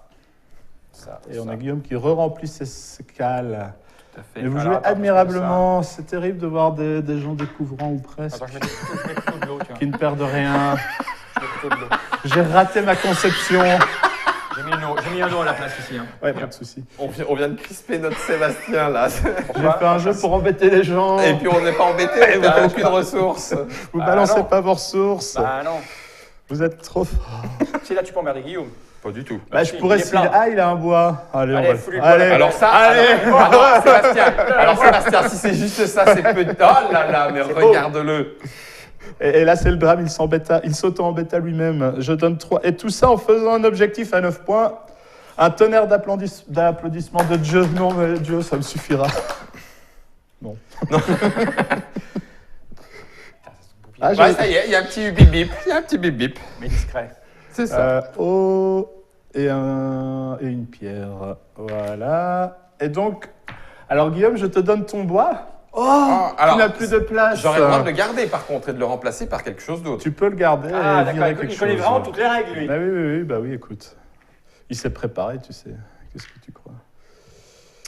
Speaker 2: Et on a Guillaume qui re-remplit ses cales.
Speaker 3: Tout à fait.
Speaker 2: Mais vous
Speaker 1: Alors,
Speaker 2: jouez
Speaker 1: attends,
Speaker 2: admirablement. C'est terrible de voir des gens découvrants ou presque
Speaker 1: Attends, je mets plutôt de l'eau, tiens.
Speaker 2: qui ne perdent rien.
Speaker 1: Je mets plutôt de l'eau.
Speaker 2: J'ai raté ma conception.
Speaker 1: J'ai mis un eau à la place ici. Hein.
Speaker 2: Ouais, pas de souci.
Speaker 3: On vient de crisper notre Sébastien, là.
Speaker 2: J'ai fait un jeu pour embêter les gens.
Speaker 3: Et puis on n'est pas embêté, on n'a aucune ressource.
Speaker 2: Vous
Speaker 1: Bah
Speaker 2: balancez
Speaker 1: non.
Speaker 2: pas vos ressources.
Speaker 1: Bah non.
Speaker 2: Vous êtes trop fort.
Speaker 1: Si là, tu peux emmerder Guillaume.
Speaker 3: Pas du tout.
Speaker 2: Bah, je
Speaker 1: si,
Speaker 2: pourrais
Speaker 1: il est
Speaker 2: s'il...
Speaker 1: plein.
Speaker 2: Ah, il a un bois. Allez,
Speaker 1: Allez,
Speaker 2: on va...
Speaker 1: fous-lui le
Speaker 2: Allez.
Speaker 1: bois.
Speaker 3: Alors ça,
Speaker 2: Allez.
Speaker 3: alors Sébastien, si c'est juste ça, c'est petit. Oh là là, mais regarde-le.
Speaker 2: Et là, c'est le drame, il s'auto-embête à lui-même. Je donne 3. Et tout ça en faisant un objectif à 9 points. Un tonnerre d'applaudissements de Dieu. Non, mais Dieu, ça me suffira. Non. Ah,
Speaker 3: Ouais, ça y est, il y a un petit bip-bip. Il y a un petit bip-bip.
Speaker 1: Mais discret.
Speaker 3: C'est ça.
Speaker 2: Oh, et une pierre. Voilà. Et donc, alors Guillaume, je te donne ton bois. Oh,
Speaker 3: alors,
Speaker 2: tu n'as plus de place.
Speaker 3: J'aurais le droit de le garder, par contre, et de le remplacer par quelque chose d'autre.
Speaker 2: Tu peux le garder
Speaker 1: Ah,
Speaker 2: et virer
Speaker 1: d'accord.
Speaker 2: quelque
Speaker 1: Il connaît
Speaker 2: chose.
Speaker 1: vraiment toutes les règles, lui.
Speaker 2: Bah oui, écoute. Il s'est préparé, tu sais. Qu'est-ce que tu crois?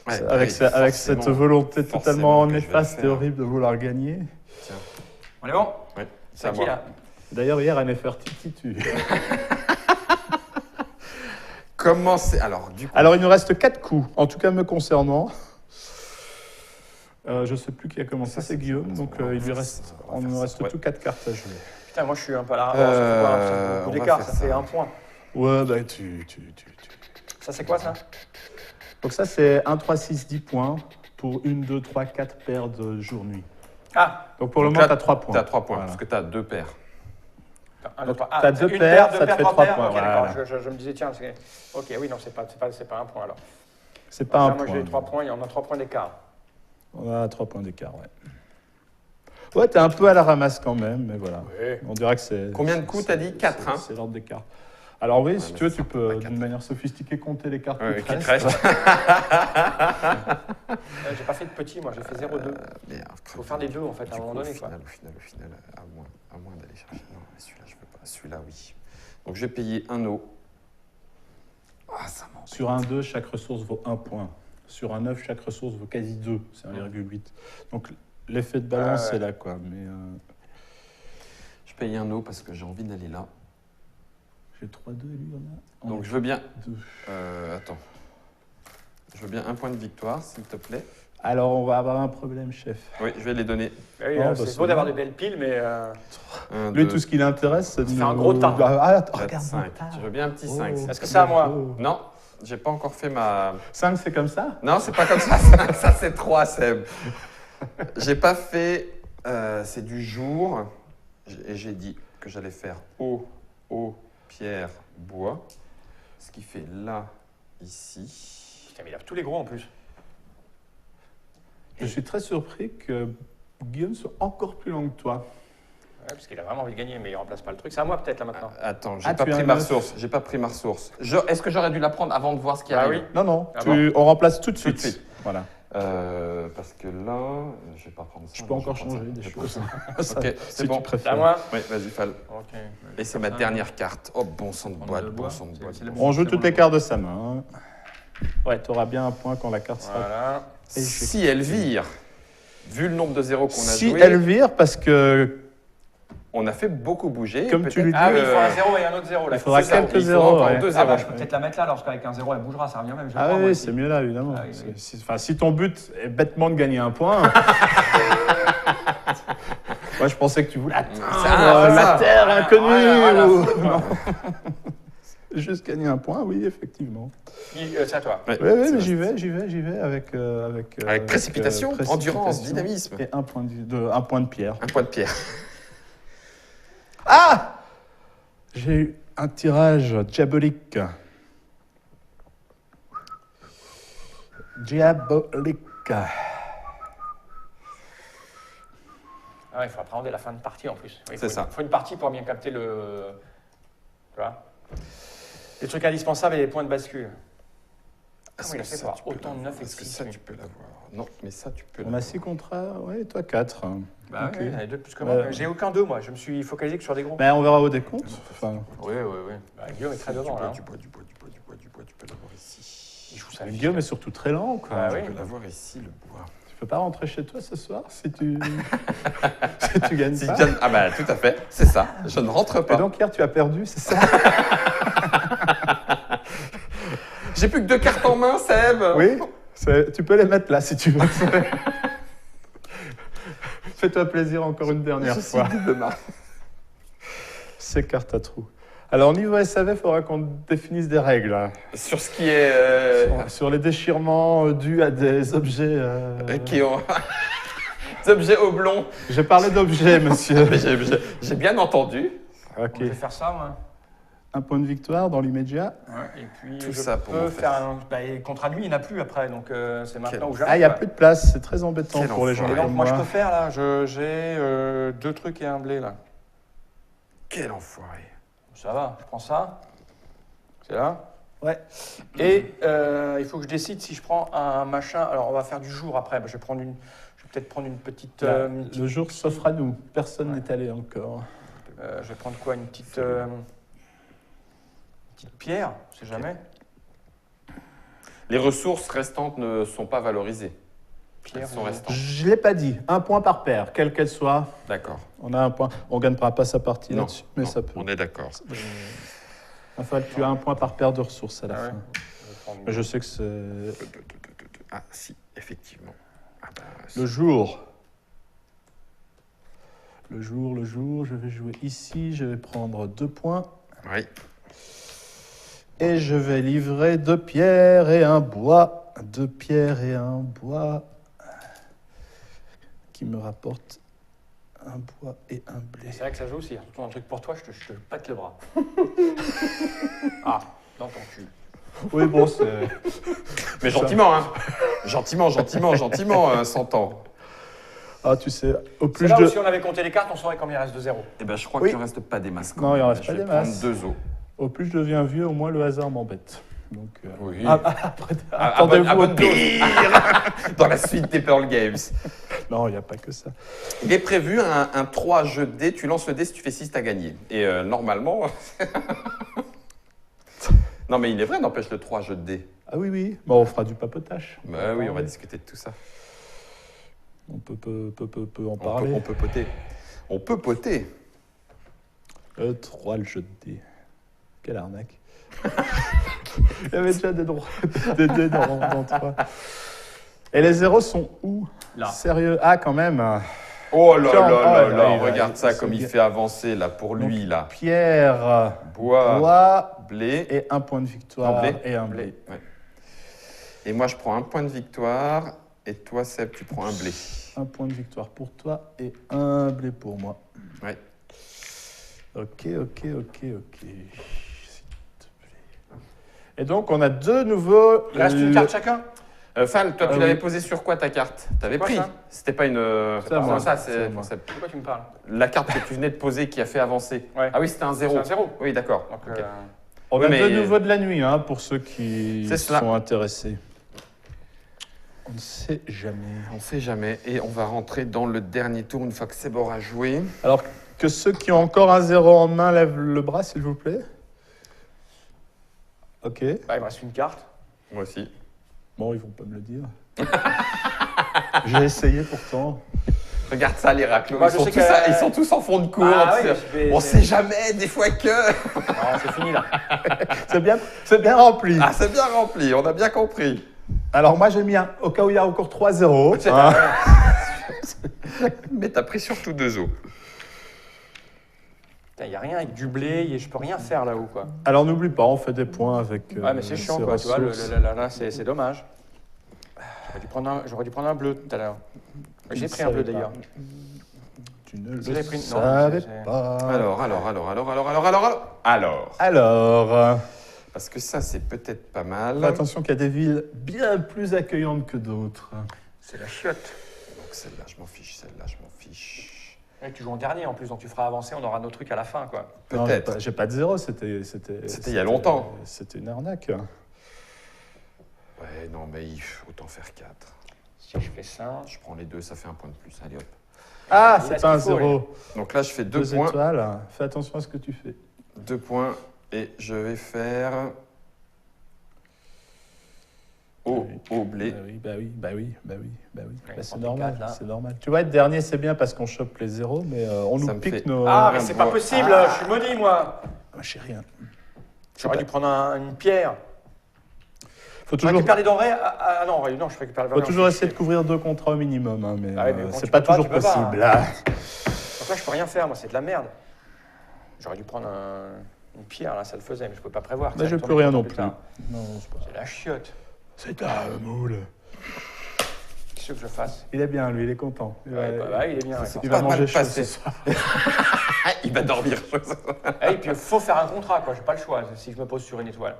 Speaker 3: Ouais,
Speaker 2: Avec,
Speaker 3: oui,
Speaker 2: avec cette
Speaker 3: forcément.
Speaker 2: volonté
Speaker 3: Forcément
Speaker 2: totalement
Speaker 3: que je vais le
Speaker 2: néfaste et
Speaker 3: faire.
Speaker 2: horrible de vouloir gagner.
Speaker 3: Tiens.
Speaker 1: On est bon?
Speaker 3: Ouais,
Speaker 1: C'est
Speaker 3: à
Speaker 1: qui,
Speaker 3: moi.
Speaker 1: là?
Speaker 2: D'ailleurs, hier, à Nefertiti, tu...
Speaker 3: Comment c'est. Alors, du coup.
Speaker 2: Alors, il nous reste 4 coups, en tout cas me concernant. Je ne sais plus qui a commencé, c'est Guillaume, donc il lui reste,
Speaker 3: on va faire
Speaker 2: nous
Speaker 3: ça,
Speaker 2: reste
Speaker 3: ouais.
Speaker 2: tout 4 cartes à jouer.
Speaker 1: Putain, moi, je suis un peu à la ramasse. Ça fait quoi?
Speaker 3: on
Speaker 1: Beaucoup
Speaker 3: va
Speaker 1: d'écart,
Speaker 3: faire
Speaker 1: ça fait
Speaker 3: ça.
Speaker 1: 1 point.
Speaker 2: Ouais, bah
Speaker 1: Ça, c'est quoi, ça?
Speaker 2: Donc ça, c'est 1, 3, 6, 10 points pour 1, 2, 3, 4 paires de jour-nuit.
Speaker 1: Ah!
Speaker 2: Donc pour le
Speaker 3: Donc
Speaker 2: moment,
Speaker 3: là,
Speaker 2: tu as 3 points.
Speaker 3: T'as 3 points,
Speaker 2: Voilà.
Speaker 3: parce que t'as 2 paires.
Speaker 1: Un,
Speaker 2: Donc,
Speaker 1: deux, trois.
Speaker 2: t'as deux
Speaker 1: une
Speaker 2: paires,
Speaker 1: deux
Speaker 2: ça te fait
Speaker 1: 3
Speaker 2: trois
Speaker 1: paires.
Speaker 2: points,
Speaker 1: Ok, d'accord.
Speaker 2: voilà.
Speaker 1: Je me disais, tiens, ok, oui, non, c'est pas un point, alors.
Speaker 2: C'est pas un
Speaker 1: Moi,
Speaker 2: point.
Speaker 1: j'ai 3 points, on a 3 points d'écart.
Speaker 2: On a 3 points d'écart, ouais. Ouais, t'es un peu à la ramasse quand même, mais voilà.
Speaker 1: Oui.
Speaker 2: On dirait que c'est...
Speaker 3: Combien de coups t'as dit? 4, hein?
Speaker 2: C'est l'ordre des cartes. Alors oui, si
Speaker 3: mais
Speaker 2: tu veux,
Speaker 3: ça,
Speaker 2: tu peux,
Speaker 3: pas quatre.
Speaker 2: d'une manière sophistiquée, compter les cartes
Speaker 3: Ouais,
Speaker 2: qui
Speaker 3: qui
Speaker 2: te
Speaker 3: te
Speaker 2: restent.
Speaker 1: J'ai pas fait de petit, moi, j'ai fait 0,2.
Speaker 3: Merde.
Speaker 1: Faut faire des 2, en fait, à un
Speaker 3: Du
Speaker 1: moment
Speaker 3: coup,
Speaker 1: donné, quoi.
Speaker 3: Au final, à moins d'aller chercher. Non, mais celui-là, je peux pas. Celui-là, oui. Donc, je vais payer 1 eau. Ah, ça m'embête.
Speaker 2: Sur un 2, chaque ressource vaut 1 point. Sur un 9, chaque ressource vaut quasi 2. C'est 1,8. Donc l'effet de balance,
Speaker 1: Ah ouais.
Speaker 2: c'est là, quoi. Mais
Speaker 3: Je paye 1 eau parce que j'ai envie d'aller là.
Speaker 2: j'ai 3, 2 et lui, on a...
Speaker 3: Donc, je veux bien.
Speaker 2: 2.
Speaker 3: Attends. Je veux bien un point de victoire, s'il te plaît.
Speaker 2: Alors, on va avoir un problème, chef.
Speaker 3: Oui, je vais les donner.
Speaker 1: Oui,
Speaker 2: Non, bah,
Speaker 1: c'est
Speaker 2: c'est
Speaker 1: beau d'avoir
Speaker 2: bon.
Speaker 1: des belles piles, mais...
Speaker 3: Un,
Speaker 2: Lui,
Speaker 3: deux,
Speaker 2: tout ce qui l'intéresse, c'est de
Speaker 1: C'est un gros tas.
Speaker 3: quatre,
Speaker 2: regarde.
Speaker 3: 5. Tu veux bien un petit 5?
Speaker 1: Est-ce que c'est à moi?
Speaker 3: Non, j'ai pas encore fait ma...
Speaker 2: 5, c'est comme ça?
Speaker 3: Non, c'est pas comme ça. Ça, c'est 3, Seb. J'ai pas fait... c'est du jour. Et j'ai dit que j'allais faire eau, pierre, bois. Ce qui fait là, ici.
Speaker 1: Putain, mais il a tous les gros en plus.
Speaker 2: Je suis très surpris que Guillaume soit encore plus long que toi.
Speaker 1: Ouais, parce qu'il a vraiment envie de gagner, mais il remplace pas le truc. C'est à moi peut-être là maintenant.
Speaker 3: Attends, j'ai
Speaker 2: Ah,
Speaker 3: pas
Speaker 2: tu as
Speaker 3: pris
Speaker 2: un
Speaker 3: ma
Speaker 2: neuf.
Speaker 3: ressource. J'ai pas pris ma ressource. Est-ce que j'aurais dû la prendre avant de voir ce qui
Speaker 1: Ah
Speaker 3: arrive?
Speaker 1: oui.
Speaker 2: Non, non,
Speaker 1: Ah
Speaker 2: on remplace tout de
Speaker 3: Tout de
Speaker 2: suite.
Speaker 3: suite.
Speaker 2: Voilà.
Speaker 3: Parce que là, je vais pas prendre ça.
Speaker 2: Je peux
Speaker 3: non,
Speaker 2: encore
Speaker 3: je vais prendre
Speaker 2: changer
Speaker 3: ça.
Speaker 2: des
Speaker 3: Je vais
Speaker 2: choses.
Speaker 3: prendre ça.
Speaker 2: Ça,
Speaker 3: Ok,
Speaker 2: si
Speaker 3: c'est bon.
Speaker 2: tu
Speaker 1: C'est
Speaker 2: préfères.
Speaker 1: à moi.
Speaker 3: Oui, vas-y, Fal.
Speaker 1: Ok.
Speaker 3: Et c'est ma dernière carte. Oh, bon sang de
Speaker 1: Prendre
Speaker 3: boîte,
Speaker 1: le
Speaker 3: bon
Speaker 1: bois.
Speaker 3: sang de
Speaker 1: C'est-
Speaker 3: boîte.
Speaker 1: c'est le
Speaker 3: bon
Speaker 1: bon.
Speaker 2: On joue
Speaker 1: C'est
Speaker 2: toutes
Speaker 1: bon.
Speaker 2: les cartes de sa main. Hein. Ouais, tu auras bien un point quand la carte sera.
Speaker 1: Voilà.
Speaker 2: Et je-
Speaker 3: Si elle vire, vu le nombre de zéros qu'on a
Speaker 2: Si
Speaker 3: joué,
Speaker 2: elle vire, parce que
Speaker 3: on a fait beaucoup bouger.
Speaker 2: Comme
Speaker 3: Peut-être
Speaker 2: tu lui dis,
Speaker 1: Ah oui, il
Speaker 3: que-
Speaker 1: faut un 0 et un autre 0 là.
Speaker 2: il faudra
Speaker 1: C'est ça.
Speaker 2: quelques
Speaker 3: il faut
Speaker 2: zéros.
Speaker 3: encore
Speaker 2: ouais.
Speaker 3: deux
Speaker 1: Ah
Speaker 3: zéros.
Speaker 1: bah je peux peut-être la mettre là, alors qu'avec un 0 elle bougera, ça revient même. Je
Speaker 2: Ah
Speaker 1: prends, moi
Speaker 2: oui,
Speaker 1: aussi.
Speaker 2: c'est mieux là, évidemment.
Speaker 1: Ah oui, oui.
Speaker 2: Si ton but est bêtement de gagner un point. Moi, je pensais que tu voulais atteindre
Speaker 3: Ah, c'est
Speaker 2: la
Speaker 3: ça.
Speaker 2: terre inconnue.
Speaker 1: Voilà,
Speaker 2: ou-
Speaker 1: voilà.
Speaker 2: Non. Juste gagner un point, oui, effectivement.
Speaker 1: C'est à toi.
Speaker 3: Ouais,
Speaker 2: Oui, oui,
Speaker 3: c'est
Speaker 2: mais
Speaker 3: vrai.
Speaker 2: j'y vais avec...
Speaker 3: Avec précipitation, endurance, dynamisme.
Speaker 2: Et un point de pierre.
Speaker 3: Un point de pierre.
Speaker 2: Ah! J'ai eu un tirage diabolique. Diabolique.
Speaker 1: Ah ouais, il faut appréhender la fin de partie en plus. Oui,
Speaker 3: C'est
Speaker 1: faut
Speaker 3: ça.
Speaker 1: Il faut une partie pour bien capter le. Tu vois? Les trucs indispensables et les points de bascule. Ah oui, là, c'est pas. Autant de 9 et
Speaker 3: Est-ce que
Speaker 1: 6.
Speaker 3: ça, tu peux l'avoir? Non, mais ça, tu peux
Speaker 2: On a 6 contrats, ouais, toi 4.
Speaker 1: Bah
Speaker 2: Ok.
Speaker 1: oui, il y en a deux plus que moi. J'ai aucun 2, moi. Je me suis focalisé que sur des gros.
Speaker 2: Ben, on verra au décompte. Enfin,
Speaker 1: Oui, oui, oui. Bah, Guillaume est très devant là.
Speaker 3: Du bois, tu peux l'avoir ici.
Speaker 1: Il joue sa
Speaker 2: Guillaume est surtout très lent, quoi.
Speaker 1: Bah
Speaker 3: Tu
Speaker 1: oui.
Speaker 3: peux l'avoir ici, le bois.
Speaker 2: Tu peux pas rentrer chez toi ce soir si tu, si tu gagnes
Speaker 3: Si
Speaker 2: pas.
Speaker 3: John- Ah bah tout à fait, c'est ça. Je ne rentre
Speaker 2: Et
Speaker 3: pas.
Speaker 2: donc hier tu as perdu, c'est ça?
Speaker 3: J'ai plus que 2 cartes en main, Seb.
Speaker 2: Oui, tu peux les mettre là si tu veux. Fais-toi plaisir encore une dernière
Speaker 3: Je suis
Speaker 2: fois.
Speaker 3: double main.
Speaker 2: Ces cartes à trous. Alors niveau SAV, il faudra qu'on définisse des règles. Hein.
Speaker 3: Sur ce qui est...
Speaker 2: Sur les déchirements dus à des objets...
Speaker 3: qui ont... des objets oblongs.
Speaker 2: J'ai parlé d'objets, monsieur.
Speaker 3: Mais j'ai bien entendu.
Speaker 2: Ok.
Speaker 1: Je vais faire ça, moi.
Speaker 2: Un point de victoire dans l'immédiat.
Speaker 1: Ouais. Et puis,
Speaker 3: Tout
Speaker 1: je
Speaker 3: ça pour
Speaker 1: peux
Speaker 3: m'en
Speaker 1: faire
Speaker 3: faire.
Speaker 1: un. Bah, et contrat de nuit, il n'y en a plus après. Donc, c'est maintenant ou jamais.
Speaker 2: Ah, il n'y a
Speaker 1: quoi.
Speaker 2: plus de place, c'est très embêtant
Speaker 3: Quel
Speaker 2: pour les gens
Speaker 3: enfoiré.
Speaker 1: Et donc,
Speaker 2: comme
Speaker 1: moi,
Speaker 2: moi.
Speaker 1: je peux faire là. J'ai 2 trucs et un blé là.
Speaker 3: Quel enfoiré.
Speaker 1: Ça va, je prends ça. C'est là.
Speaker 2: Ouais.
Speaker 1: Et il faut que je décide si je prends un machin. Alors, on va faire du jour après. Bah, je vais peut-être prendre une petite.
Speaker 2: Là,
Speaker 1: une petite-
Speaker 2: le jour s'offre à nous. Personne
Speaker 1: Ouais.
Speaker 2: n'est allé encore.
Speaker 1: je vais prendre quoi? Une petite pierre, on sait jamais.
Speaker 3: Les ressources restantes ne sont pas valorisées.
Speaker 1: Pierre.
Speaker 3: Elles sont restantes.
Speaker 2: Je ne l'ai pas dit. Un point par paire, quelle qu'elle soit.
Speaker 3: D'accord.
Speaker 2: On a un point. On ne gagnera pas sa partie
Speaker 3: Non,
Speaker 2: là-dessus, mais
Speaker 3: non,
Speaker 2: ça peut.
Speaker 3: on est d'accord.
Speaker 2: Enfin, tu as un point par paire de ressources à la
Speaker 1: Ah ouais.
Speaker 2: fin.
Speaker 1: Je vais prendre une-
Speaker 2: Mais je sais que c'est
Speaker 3: Ah si, effectivement. Ah bah,
Speaker 2: le jour. Le jour, je vais jouer ici, je vais prendre 2 points.
Speaker 3: Oui.
Speaker 2: Et je vais livrer 2 pierres et un bois. 2 pierres et un bois qui me rapporte un bois et un blé.
Speaker 1: C'est vrai que ça joue aussi. Surtout un truc pour toi, je te pète le bras. Ah, dans ton cul.
Speaker 2: Oui, bon, c'est...
Speaker 3: Mais gentiment, hein. Gentiment, 100 ans.
Speaker 2: Ah, tu sais, au
Speaker 1: C'est
Speaker 2: plus
Speaker 1: là
Speaker 2: de...
Speaker 1: où si on avait compté les cartes, on saurait combien il reste de 0.
Speaker 3: Eh ben, je crois
Speaker 2: Oui.
Speaker 3: qu'il ne reste pas des masques.
Speaker 2: Non, il en reste
Speaker 3: Je
Speaker 2: pas
Speaker 3: vais
Speaker 2: des
Speaker 3: prendre
Speaker 2: masses.
Speaker 3: 2 os.
Speaker 2: Au plus je deviens vieux, au moins le hasard m'embête. Donc,
Speaker 3: Oui.
Speaker 2: après,
Speaker 3: À
Speaker 2: attendez-vous
Speaker 3: bonne
Speaker 2: au
Speaker 3: dose.
Speaker 2: pire.
Speaker 3: Dans la suite des Pearl Games.
Speaker 2: Non, il n'y a pas que ça.
Speaker 3: Il est prévu un 3 jeux de dés. Tu lances le dé, si tu fais 6, tu as gagné. Et normalement... non, mais il est vrai, n'empêche le 3 jeux de dés.
Speaker 2: Ah oui, oui. Bon, on fera du papotage.
Speaker 3: Bah oui, on va discuter de tout ça.
Speaker 2: On peut en
Speaker 3: On
Speaker 2: parler.
Speaker 3: peut poter. On peut poter.
Speaker 2: 3 le jeu de dés. Quelle arnaque. Il y avait déjà des dés dans 3. Et les zéros sont où?
Speaker 1: Là.
Speaker 2: Sérieux? Ah, quand même.
Speaker 3: Oh là
Speaker 2: Tiens,
Speaker 3: là là
Speaker 2: oh,
Speaker 3: là,
Speaker 2: il va-
Speaker 3: regarde ça
Speaker 2: c'est
Speaker 3: comme il
Speaker 2: bien.
Speaker 3: fait avancer là pour lui
Speaker 2: Donc,
Speaker 3: là.
Speaker 2: Pierre,
Speaker 3: Bois,
Speaker 2: bois
Speaker 3: blé,
Speaker 2: et un point de victoire.
Speaker 3: Non, blé.
Speaker 2: Et un blé.
Speaker 3: Ouais. Et moi je prends un point de victoire et toi Seb tu prends un blé.
Speaker 2: Un point de victoire pour toi et un blé pour moi.
Speaker 3: Ouais.
Speaker 2: Ok. S'il te plaît. Et donc, on a deux nouveaux...
Speaker 1: Il reste une carte chacun.
Speaker 3: Fal, toi tu
Speaker 2: Ah
Speaker 3: l'avais
Speaker 2: oui.
Speaker 3: posée sur quoi ta carte? T'avais
Speaker 1: quoi,
Speaker 3: pris.
Speaker 1: ça
Speaker 3: C'était pas une.
Speaker 2: C'est à moi.
Speaker 3: ça,
Speaker 2: C'est à
Speaker 3: c'est
Speaker 2: moi.
Speaker 3: pour Seb.
Speaker 1: Pourquoi tu me parles?
Speaker 3: La carte que tu venais de poser qui a fait avancer.
Speaker 1: Ouais.
Speaker 3: Ah oui, c'était un 0.
Speaker 1: C'est un 0.
Speaker 3: Oui, d'accord.
Speaker 1: Donc,
Speaker 3: Ok.
Speaker 2: On
Speaker 3: Oui,
Speaker 2: a
Speaker 3: mais-
Speaker 2: deux nouveaux de la nuit, hein, pour ceux qui
Speaker 3: C'est cela.
Speaker 2: sont intéressés. On ne sait jamais.
Speaker 3: On sait jamais. Et on va rentrer dans le dernier tour une fois que Seb aura joué.
Speaker 2: Alors, que ceux qui ont encore un 0 en main lèvent le bras, s'il vous plaît. Ok.
Speaker 1: bah, il me reste une carte.
Speaker 3: Moi aussi.
Speaker 2: Bon, ils vont pas me le dire. J'ai essayé pourtant.
Speaker 3: Regarde ça, les raclos.
Speaker 1: Moi,
Speaker 3: Ils
Speaker 1: je
Speaker 3: sont,
Speaker 1: sais
Speaker 3: tous
Speaker 1: que-
Speaker 3: ils sont tous en fond de cours.
Speaker 1: Ah oui,
Speaker 3: on sait jamais, des fois que.
Speaker 1: Non, c'est fini là.
Speaker 2: C'est bien rempli.
Speaker 3: Ah, c'est bien rempli, on a bien compris.
Speaker 2: Alors, moi, j'ai mis un, au cas où il y a encore 3-0.
Speaker 1: C'est
Speaker 2: hein.
Speaker 3: Mais t'as pris surtout 2 os.
Speaker 1: Il n'y a rien avec du blé, je peux rien faire là-haut quoi.
Speaker 2: Alors, n'oublie pas, on fait des points avec.
Speaker 1: Ouais, mais c'est chiant
Speaker 2: ces
Speaker 1: quoi, tu vois,
Speaker 2: ressources.
Speaker 1: là, c'est dommage. J'aurais dû prendre un bleu tout à l'heure. J'ai pris un bleu d'ailleurs.
Speaker 2: Tu ne le
Speaker 1: J'ai pris- non,
Speaker 2: savais
Speaker 1: j'ai-
Speaker 2: pas.
Speaker 3: Alors.
Speaker 2: Alors,
Speaker 3: Parce que ça, c'est peut-être pas mal.
Speaker 2: fais attention qu'il y a des villes bien plus accueillantes que d'autres.
Speaker 1: C'est la chiotte.
Speaker 3: Donc celle-là, je m'en fiche, celle-là, je m'en fiche.
Speaker 1: Ouais, tu joues en dernier en plus, donc tu feras avancer, on aura nos trucs à la fin quoi.
Speaker 2: Non,
Speaker 3: Peut-être.
Speaker 2: j'ai pas de 0, c'était
Speaker 3: il y a longtemps.
Speaker 2: C'était une arnaque.
Speaker 3: Ouais, non, mais autant faire 4.
Speaker 1: Si je fais ça.
Speaker 3: Je prends les deux, ça fait un point de plus. Allez hop.
Speaker 2: Ah,
Speaker 1: Il a
Speaker 2: c'est
Speaker 1: ce
Speaker 2: pas un
Speaker 1: qu'il faut,
Speaker 2: 0.
Speaker 3: Donc là, je fais 2
Speaker 2: Deux
Speaker 3: points.
Speaker 2: étoiles. Fais attention à ce que tu fais.
Speaker 3: 2 points. Et je vais faire. Au blé.
Speaker 2: Bah oui.
Speaker 1: Ouais,
Speaker 2: Bah, c'est
Speaker 1: on
Speaker 2: normal,
Speaker 1: décale, là.
Speaker 2: c'est normal. Tu vois, être dernier, c'est bien parce qu'on chope les 0, mais on
Speaker 3: Ça
Speaker 2: nous
Speaker 3: me
Speaker 2: pique
Speaker 3: fait-
Speaker 2: nos...
Speaker 1: Ah, mais c'est pas
Speaker 3: bois.
Speaker 1: possible,
Speaker 2: Ah.
Speaker 1: je suis maudit moi.
Speaker 2: Ah, j'ai rien.
Speaker 1: J'aurais dû prendre une pierre.
Speaker 2: Faut
Speaker 1: Je
Speaker 2: toujours,
Speaker 1: récupère des denrées. Ah non, je récupère le
Speaker 2: faut toujours essayer de couvrir 2 contrats au minimum, hein, mais,
Speaker 1: Ah oui, mais quand
Speaker 2: c'est
Speaker 1: tu
Speaker 2: pas
Speaker 1: peux pas,
Speaker 2: toujours
Speaker 1: tu peux pas,
Speaker 2: possible.
Speaker 1: hein.
Speaker 2: Ah.
Speaker 1: Donc là, je peux rien faire, moi, c'est de la merde. J'aurais dû prendre une pierre, là, ça le faisait, mais je peux pas prévoir.
Speaker 2: Bah,
Speaker 1: Ça
Speaker 2: je
Speaker 1: va
Speaker 2: peux
Speaker 1: tomber
Speaker 2: rien
Speaker 1: tout
Speaker 2: non
Speaker 1: le
Speaker 2: plus.
Speaker 1: temps tard.
Speaker 2: Non, c'est pas...
Speaker 1: C'est la chiotte.
Speaker 2: C'est un moule.
Speaker 1: Qu'est-ce que je fasse?
Speaker 2: Il est bien, lui, il est content. Il
Speaker 1: Ouais, bah, il est bien. ouais,
Speaker 3: c'est
Speaker 2: il
Speaker 3: pas
Speaker 2: va
Speaker 3: mal
Speaker 2: manger chaud
Speaker 3: passé.
Speaker 2: ce soir.
Speaker 3: Il va dormir.
Speaker 1: Et puis, il faut faire un contrat, quoi. J'ai pas le choix si je me pose sur une étoile.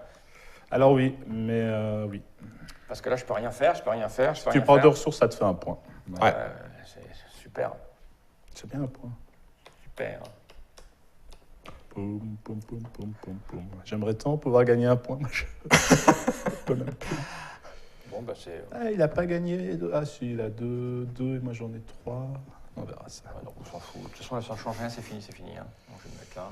Speaker 2: Alors oui, mais oui.
Speaker 1: Parce que là, je peux rien faire, je peux rien faire.
Speaker 2: Tu prends 2 ressources, ça te fait un point.
Speaker 3: Ouais.
Speaker 1: C'est super,
Speaker 2: C'est bien un point.
Speaker 1: super.
Speaker 2: Poum, poum, poum, poum, poum, poum. J'aimerais tant pouvoir gagner un point. Quand même.
Speaker 1: Bon, bah, c'est.
Speaker 2: Ah, il n'a pas gagné. Ah si, il a 2 et moi j'en ai 3. On verra ça.
Speaker 1: Ah, non, on s'en fout. De toute façon, là, ça ne change rien, c'est fini. Hein. Donc, je vais me mettre là.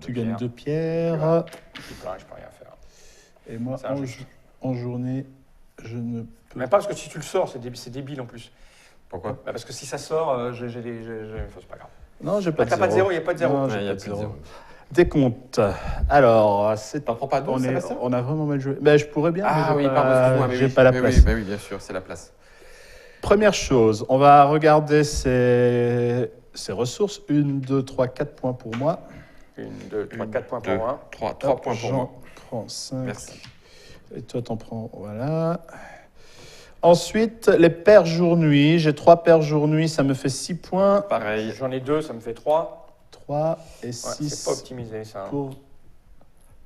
Speaker 2: Tu gagnes 2 pierres.
Speaker 1: Je suis plein, je peux rien faire.
Speaker 2: Et moi,
Speaker 1: C'est injuste.
Speaker 2: en journée, je ne peux
Speaker 1: Mais pas parce que si tu le sors, c'est débile en plus.
Speaker 3: Pourquoi?
Speaker 1: Bah, parce que si ça sort, j'ai enfin, c'est pas grave.
Speaker 2: Non, j'ai pas
Speaker 1: Ah,
Speaker 2: de
Speaker 1: t'as pas de
Speaker 2: 0.
Speaker 1: zéro, il n'y a pas de zéro.
Speaker 2: Non,
Speaker 3: Ouais,
Speaker 2: j'ai
Speaker 3: il y a
Speaker 2: pas de
Speaker 3: plus de
Speaker 2: 0.
Speaker 3: zéro.
Speaker 2: Décompte. Alors, c'est...
Speaker 3: T'en prends pas 12, Sébastien?
Speaker 2: on a vraiment mal joué. Ben, je pourrais bien,
Speaker 3: Ah
Speaker 2: mais
Speaker 3: oui,
Speaker 2: j'ai
Speaker 3: pardon,
Speaker 2: pas,
Speaker 3: excuse-moi, mais
Speaker 2: j'ai
Speaker 3: oui.
Speaker 2: pas la
Speaker 3: Mais
Speaker 2: place.
Speaker 3: oui, mais oui, bien sûr, c'est la place.
Speaker 2: Première chose, on va regarder ces ressources. 1, 2, 3, 4 points pour moi.
Speaker 1: 1, 2, 3, 4 points pour
Speaker 3: 2,
Speaker 1: moi.
Speaker 3: 3
Speaker 2: Hop,
Speaker 3: points pour
Speaker 2: Jean
Speaker 3: moi.
Speaker 2: prend 5.
Speaker 3: Merci.
Speaker 2: Et toi, t'en prends, voilà. Ensuite, les paires jour-nuit. J'ai 3 paires jour-nuit, ça me fait 6 points.
Speaker 3: Pareil.
Speaker 1: J'en ai 2, ça me fait 3.
Speaker 2: 3 et
Speaker 1: Ouais,
Speaker 2: 6
Speaker 1: c'est pas optimisé ça. hein.
Speaker 2: pour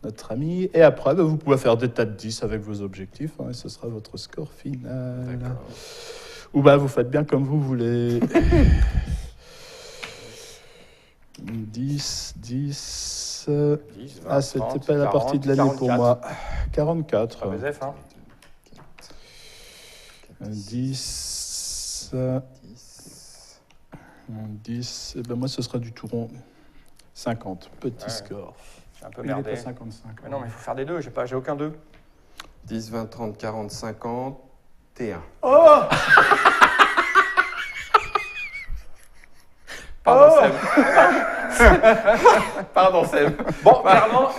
Speaker 2: notre ami. Et après, ben, vous pouvez faire des tas de 10 avec vos objectifs, hein, et ce sera votre score final.
Speaker 3: D'accord.
Speaker 2: Ou bah, vous faites bien comme vous voulez. 10, 10.
Speaker 1: 10, 20,
Speaker 2: Ah, c'était
Speaker 1: 30,
Speaker 2: pas la
Speaker 1: 40,
Speaker 2: partie de l'année pour
Speaker 1: 44.
Speaker 2: moi. 44.
Speaker 1: Pas BZF, hein.
Speaker 2: 10.
Speaker 3: 10.
Speaker 2: 10. Et ben moi, ce sera du tout rond. 50. Petit
Speaker 1: Ouais.
Speaker 2: score.
Speaker 1: J'ai un peu
Speaker 2: Il est
Speaker 1: merdé.
Speaker 2: pas 55.
Speaker 1: Mais non, mais il faut faire des 2, j'ai aucun 2.
Speaker 3: 10, 20, 30, 40, 50 et 1.
Speaker 1: Oh Pardon,
Speaker 2: Oh
Speaker 1: Seb.
Speaker 3: Pardon, Seb.
Speaker 1: Bon,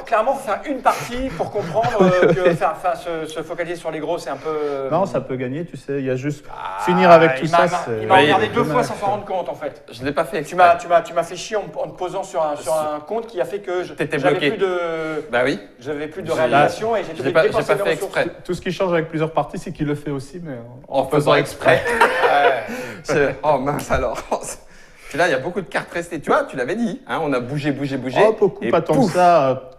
Speaker 1: clairement, faut faire une partie pour comprendre que se focaliser sur les gros, c'est un peu.
Speaker 2: Non, ça peut gagner, tu sais. Il y a juste finir avec tout ça.
Speaker 1: Il m'a regardé
Speaker 3: Oui,
Speaker 1: 2 fois sans s'en rendre compte, en fait.
Speaker 3: Je ne l'ai pas fait
Speaker 1: Tu
Speaker 3: exprès.
Speaker 1: m'as fait chier en me posant sur un compte qui a fait que
Speaker 3: T'étais
Speaker 1: j'avais
Speaker 3: bloqué.
Speaker 1: plus
Speaker 3: oui.
Speaker 1: J'avais plus de réalisation et j'ai
Speaker 3: J'ai pas
Speaker 1: dépensé mes
Speaker 3: fait
Speaker 1: ressources.
Speaker 3: exprès.
Speaker 2: Tout ce qui change avec plusieurs parties, c'est qu'il le fait aussi, mais
Speaker 3: En faisant exprès. Oh mince alors. Puis là, il y a beaucoup de cartes restées. Tu vois, tu l'avais dit. Hein, on a bougé.
Speaker 2: Oh, beaucoup,
Speaker 3: et
Speaker 2: pas tant que
Speaker 3: pouf.
Speaker 2: ça.